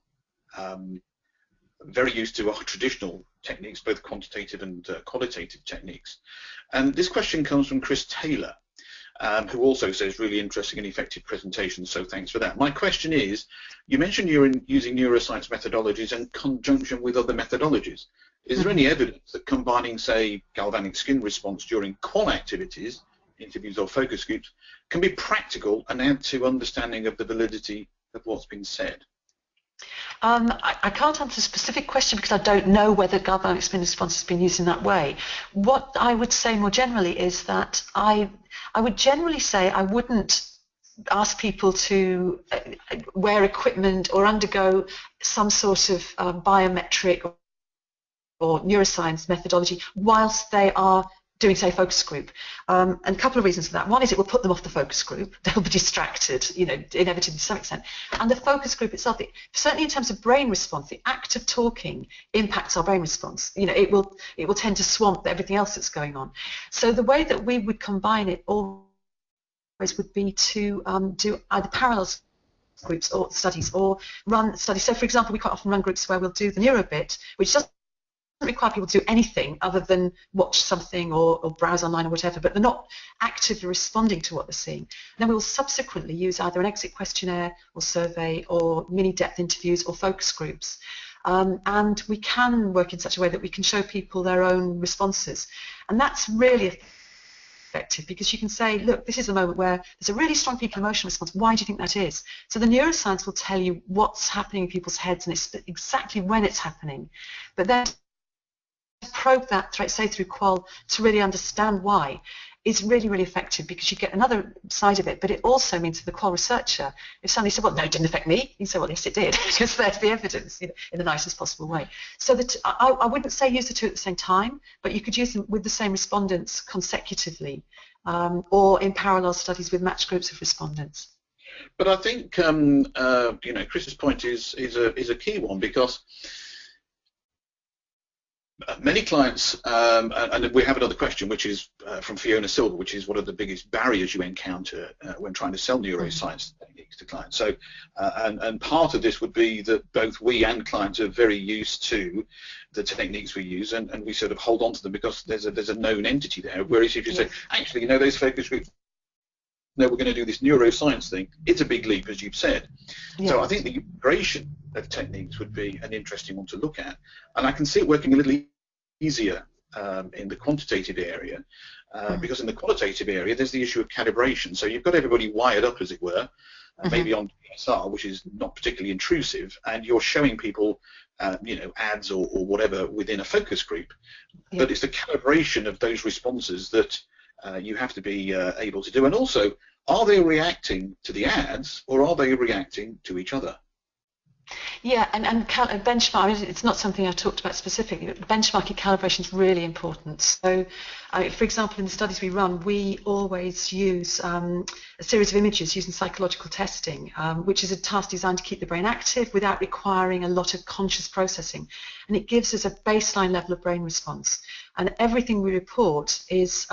very used to our traditional techniques, both quantitative and qualitative techniques. And this question comes from Chris Taylor, who also says really interesting and effective presentations, so thanks for that. My question is, you mentioned you're using neuroscience methodologies in conjunction with other methodologies. Is there any evidence that combining, say, galvanic skin response during qual activities, interviews or focus groups, can be practical and add to understanding of the validity of what's been said? I can't answer a specific question because I don't know whether galvanic skin response has been used in that way. What I would say more generally is that I would generally say I wouldn't ask people to wear equipment or undergo some sort of biometric or neuroscience methodology whilst they are doing, say, focus group. And a couple of reasons for that. One is it will put them off the focus group. They'll be distracted, inevitably to some extent. And the focus group itself, certainly in terms of brain response, the act of talking impacts our brain response. It will tend to swamp everything else that's going on. So the way that we would combine it always would be to do either parallel groups or studies, or run studies. So, for example, we quite often run groups where we'll do the neuro bit, which doesn't require people to do anything other than watch something or browse online or whatever, but they're not actively responding to what they're seeing. Then we will subsequently use either an exit questionnaire or survey or mini depth interviews or focus groups. And we can work in such a way that we can show people their own responses. And that's really effective, because you can say, look, this is a moment where there's a really strong peak emotion response. Why do you think that is? So the neuroscience will tell you what's happening in people's heads, and it's exactly when it's happening. But then probe that, say, through qual to really understand why is really, really effective, because you get another side of it. But it also means to the qual researcher, if somebody said, well, no, it didn't affect me, you say, well, yes, it did, because there's the evidence, in the nicest possible way. So that I wouldn't say use the two at the same time, but you could use them with the same respondents consecutively, or in parallel studies with matched groups of respondents. But I think Chris's point is a key one, because many clients, and we have another question, which is from Fiona Silver, which is what are the biggest barriers you encounter when trying to sell neuroscience techniques to clients? So, and part of this would be that both we and clients are very used to the techniques we use, and we sort of hold on to them because there's a known entity there. Whereas if you say, actually, those focus groups, no, we're going to do this neuroscience thing, it's a big leap, as you've said. Yeah. So I think the integration of techniques would be an interesting one to look at, and I can see it working a little easier in the quantitative area, because in the qualitative area there's the issue of calibration. So you've got everybody wired up, as it were, maybe on PSR, which is not particularly intrusive, and you're showing people ads or whatever within a focus group, but it's the calibration of those responses that you have to be able to do. And also, are they reacting to the ads, or are they reacting to each other? Yeah, and benchmark, it's not something I talked about specifically, but benchmarking calibration is really important. So, for example, in the studies we run, we always use a series of images using psychological testing, which is a task designed to keep the brain active without requiring a lot of conscious processing. And it gives us a baseline level of brain response. And everything we report is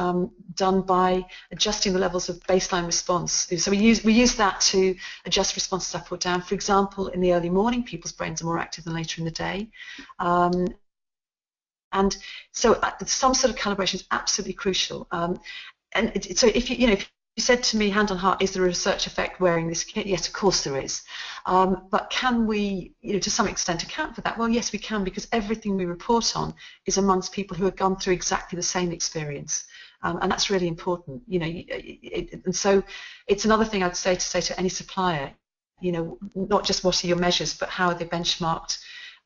done by adjusting the levels of baseline response. So we use that to adjust responses up or down. For example, in the early morning, people's brains are more active than later in the day. And so some sort of calibration is absolutely crucial. And so if you said to me, hand on heart, is there a research effect wearing this kit? Yes, of course there is. But can we, to some extent, account for that? Well, yes, we can, because everything we report on is amongst people who have gone through exactly the same experience. And that's really important, and so it's another thing I'd say to any supplier, not just what are your measures, but how are they benchmarked,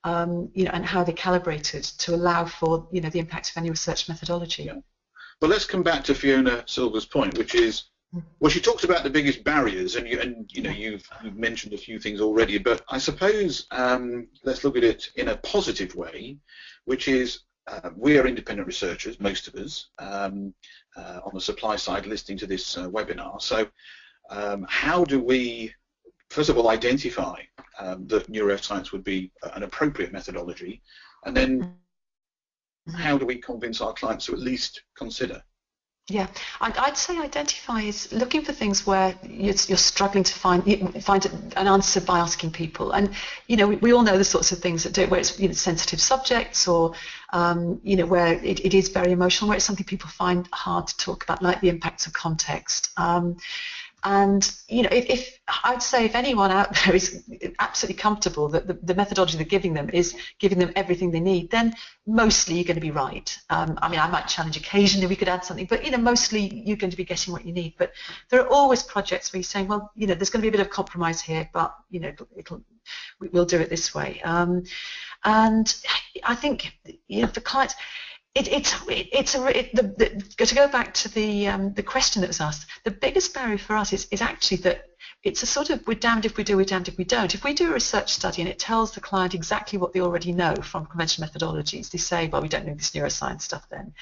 and how are they calibrated to allow for, the impact of any research methodology. Yeah. Well, let's come back to Fiona Silver's point, which is, well, she talks about the biggest barriers, and you've mentioned a few things already, but I suppose let's look at it in a positive way, which is we are independent researchers, most of us, on the supply side listening to this webinar. So how do we, first of all, identify that neuroscience would be an appropriate methodology, and then how do we convince our clients to at least consider? Yeah, I'd say identify is looking for things where you're struggling to find an answer by asking people, and we all know the sorts of things that do it, where it's sensitive subjects, or where it is very emotional, where it's something people find hard to talk about, like the impacts of context. And if I'd say if anyone out there is absolutely comfortable that the methodology they're giving them is giving them everything they need, then mostly you're going to be right. I mean, I might challenge occasionally, we could add something, but mostly you're going to be getting what you need. But there are always projects where you're saying, well, there's going to be a bit of compromise here, but we'll do it this way. And I think for clients, to go back to the question that was asked, the biggest barrier for us is actually that it's a sort of, we're damned if we do, we're damned if we don't. If we do a research study and it tells the client exactly what they already know from conventional methodologies, they say, well, we don't know this neuroscience stuff then.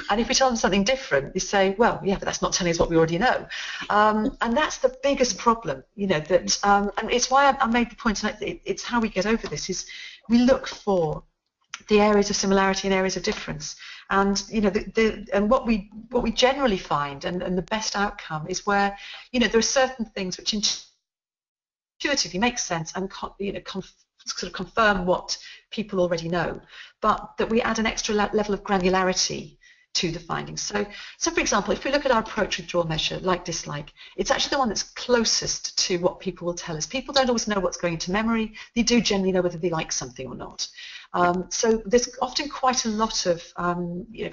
And if we tell them something different, they say, well, yeah, but that's not telling us what we already know. And that's the biggest problem, that, and it's why I made the point tonight, it's how we get over this, is we look for the areas of similarity and areas of difference, and and what we generally find, and the best outcome is where there are certain things which intuitively make sense and sort of confirm what people already know, but that we add an extra level of granularity to the findings. So for example, if we look at our approach withdrawal measure, like dislike, it's actually the one that's closest to what people will tell us. People don't always know what's going into memory. They do generally know whether they like something or not. So there's often quite a lot of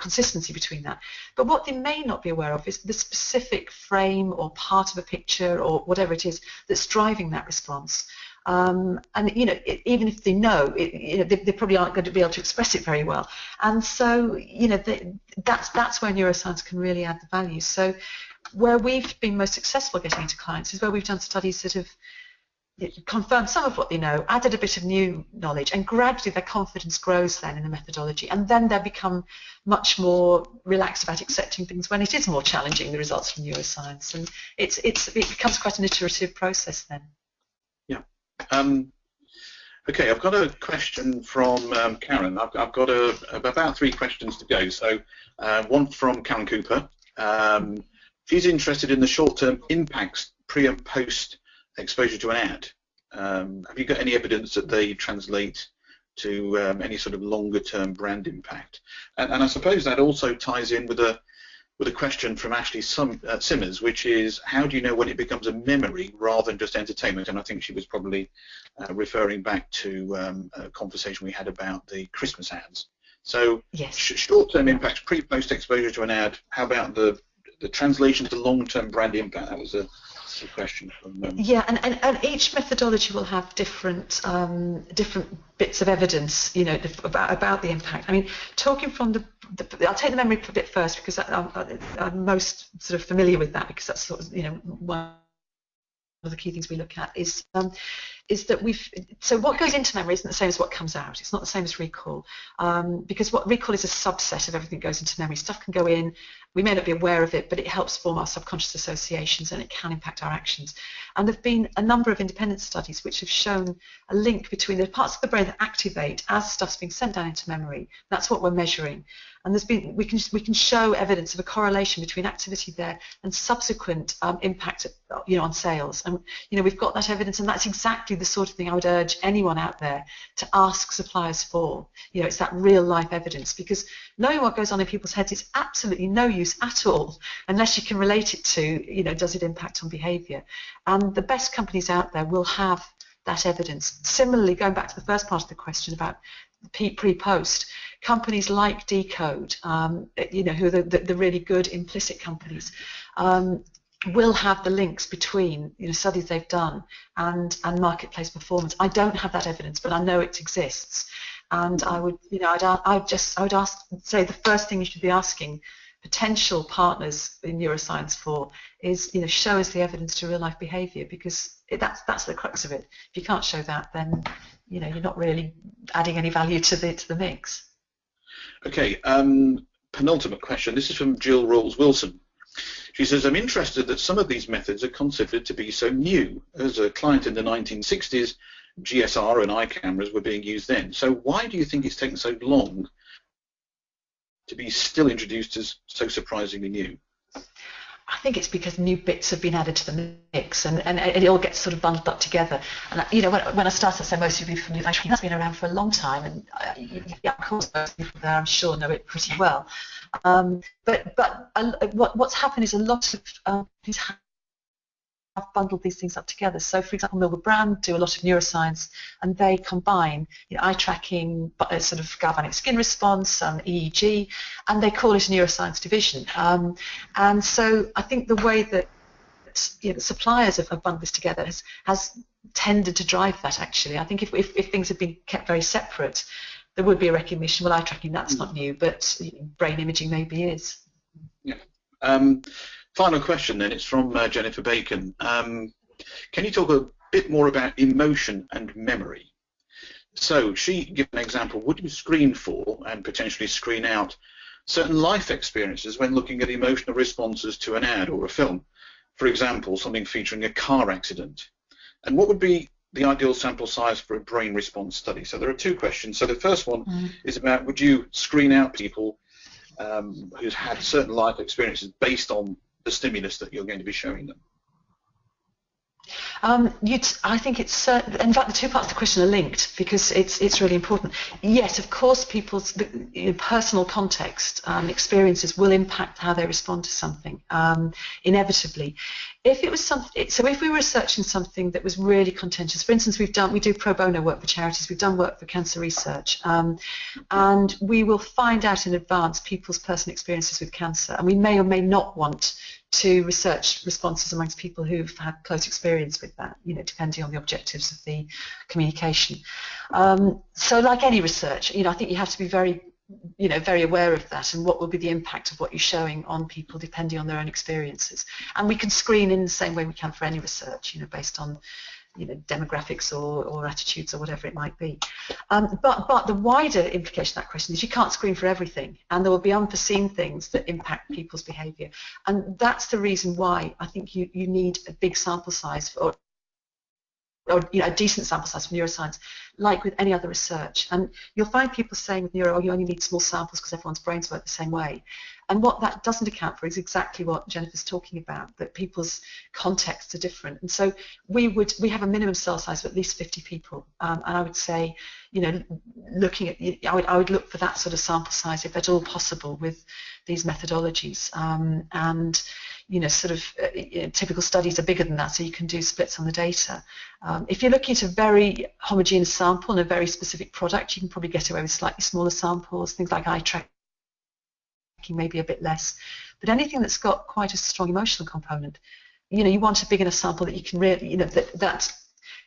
consistency between that. But what they may not be aware of is the specific frame or part of a picture or whatever it is that's driving that response. And even if they know, they probably aren't going to be able to express it very well. And so that's where neuroscience can really add the value. So where we've been most successful getting into clients is where we've done studies that have confirmed some of what they know, added a bit of new knowledge, and gradually their confidence grows then in the methodology, and then they become much more relaxed about accepting things when it is more challenging, the results from neuroscience, and it becomes quite an iterative process then. Yeah. Okay, I've got a question from Karen. I've got about 3 questions to go. So one from Karen Cooper. She's interested in the short-term impacts pre and post exposure to an ad. Have you got any evidence that they translate to any sort of longer-term brand impact? And I suppose that also ties in with a question from Ashley Simmers, which is, how do you know when it becomes a memory rather than just entertainment? And I think she was probably referring back to a conversation we had about the Christmas ads. So yes. Short-term impacts pre-post exposure to an ad. How about the translation to long-term brand impact? That was a question from yeah, and each methodology will have different bits of evidence, about the impact. I mean, talking from I'll take the memory bit first, because I'm most sort of familiar with that, because that's sort of one of the key things we look at is that so what goes into memory isn't the same as what comes out. It's not the same as recall, because what recall is a subset of everything that goes into memory. Stuff can go in, we may not be aware of it, but it helps form our subconscious associations, and it can impact our actions. And there have been a number of independent studies which have shown a link between the parts of the brain that activate as stuff's being sent down into memory. That's what we're measuring. And we can show evidence of a correlation between activity there and subsequent impact on sales. And we've got that evidence, and that's exactly exactly the sort of thing I would urge anyone out there to ask suppliers for. It's that real life evidence, because knowing what goes on in people's heads is absolutely no use at all unless you can relate it to, does it impact on behaviour? And the best companies out there will have that evidence. Similarly, going back to the first part of the question about pre-post, companies like Decode, who are the really good implicit companies, will have the links between studies they've done and marketplace performance. I don't have that evidence, but I know it exists, and I would say the first thing you should be asking potential partners in neuroscience for is show us the evidence to real life behaviour, because that's the crux of it. If you can't show that, then you're not really adding any value to the mix. Okay, penultimate question. This is from Jill Rawls-Wilson. She says, I'm interested that some of these methods are considered to be so new. As a client in the 1960s, GSR and eye cameras were being used then. So why do you think it's taken so long to be still introduced as so surprisingly new? I think it's because new bits have been added to the mix, and it all gets sort of bundled up together. And when I started, so most of you from the that's been around for a long time, and of course most people there, I'm sure, know it pretty well. But what's happened is a lot of these have bundled these things up together. So, for example, Milber Brand do a lot of neuroscience, and they combine eye tracking, sort of galvanic skin response, EEG, and they call it a neuroscience division. And so I think the way that suppliers have bundled this together has tended to drive that, actually. I think if things had been kept very separate, there would be a recognition, well, eye tracking, that's not new, but brain imaging maybe is. Yeah. Final question then, it's from Jennifer Bacon. Can you talk a bit more about emotion and memory? So she gives an example, would you screen for and potentially screen out certain life experiences when looking at emotional responses to an ad or a film? For example, something featuring a car accident. And what would be the ideal sample size for a brain response study? So there are two questions. So the first one is about, would you screen out people who's had certain life experiences based on the stimulus that you're going to be showing them? I think it's in fact the two parts of the question are linked, because it's really important. Yes, of course, people's personal context, experiences will impact how they respond to something, inevitably. If it was something, so if we were researching something that was really contentious, for instance, we do pro bono work for charities, we've done work for cancer research, and we will find out in advance people's personal experiences with cancer, and we may or may not want to research responses amongst people who've had close experience with that, depending on the objectives of the communication. So like any research, I think you have to be very aware of that, and what will be the impact of what you're showing on people depending on their own experiences. And we can screen in the same way we can for any research, based on demographics or attitudes or whatever it might be. But the wider implication of that question is you can't screen for everything, and there will be unforeseen things that impact people's behaviour. And that's the reason why I think you need a big sample size or a decent sample size for neuroscience, like with any other research. And you'll find people saying with neuro, you only need small samples because everyone's brains work the same way. And what that doesn't account for is exactly what Jennifer's talking about, that people's contexts are different. And so we have a minimum cell size of at least 50 people. And I would say, looking at, I would look for that sort of sample size if at all possible with these methodologies. And typical studies are bigger than that, so you can do splits on the data. If you're looking at a very homogeneous sample and a very specific product, you can probably get away with slightly smaller samples, things like eye tracking, maybe a bit less. But anything that's got quite a strong emotional component, you want a big enough sample that you can really, that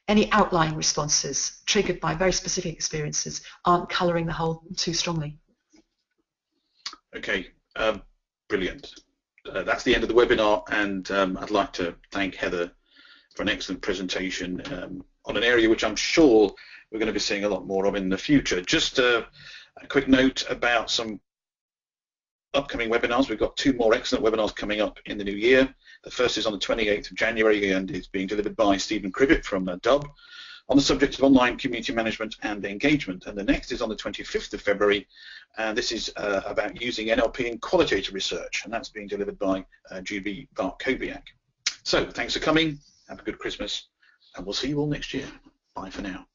any outlying responses triggered by very specific experiences aren't colouring the whole too strongly. Okay, brilliant. That's the end of the webinar, and I'd like to thank Heather for an excellent presentation on an area which I'm sure we're going to be seeing a lot more of in the future. Just a quick note about some upcoming webinars. We've got two more excellent webinars coming up in the new year. The first is on the 28th of January and is being delivered by Stephen Cribbett from Dub on the subject of online community management and engagement. And the next is on the 25th of February, and this is about using NLP in qualitative research, and that's being delivered by Julie Bark-Kobiak. So thanks for coming, have a good Christmas, and we'll see you all next year. Bye for now.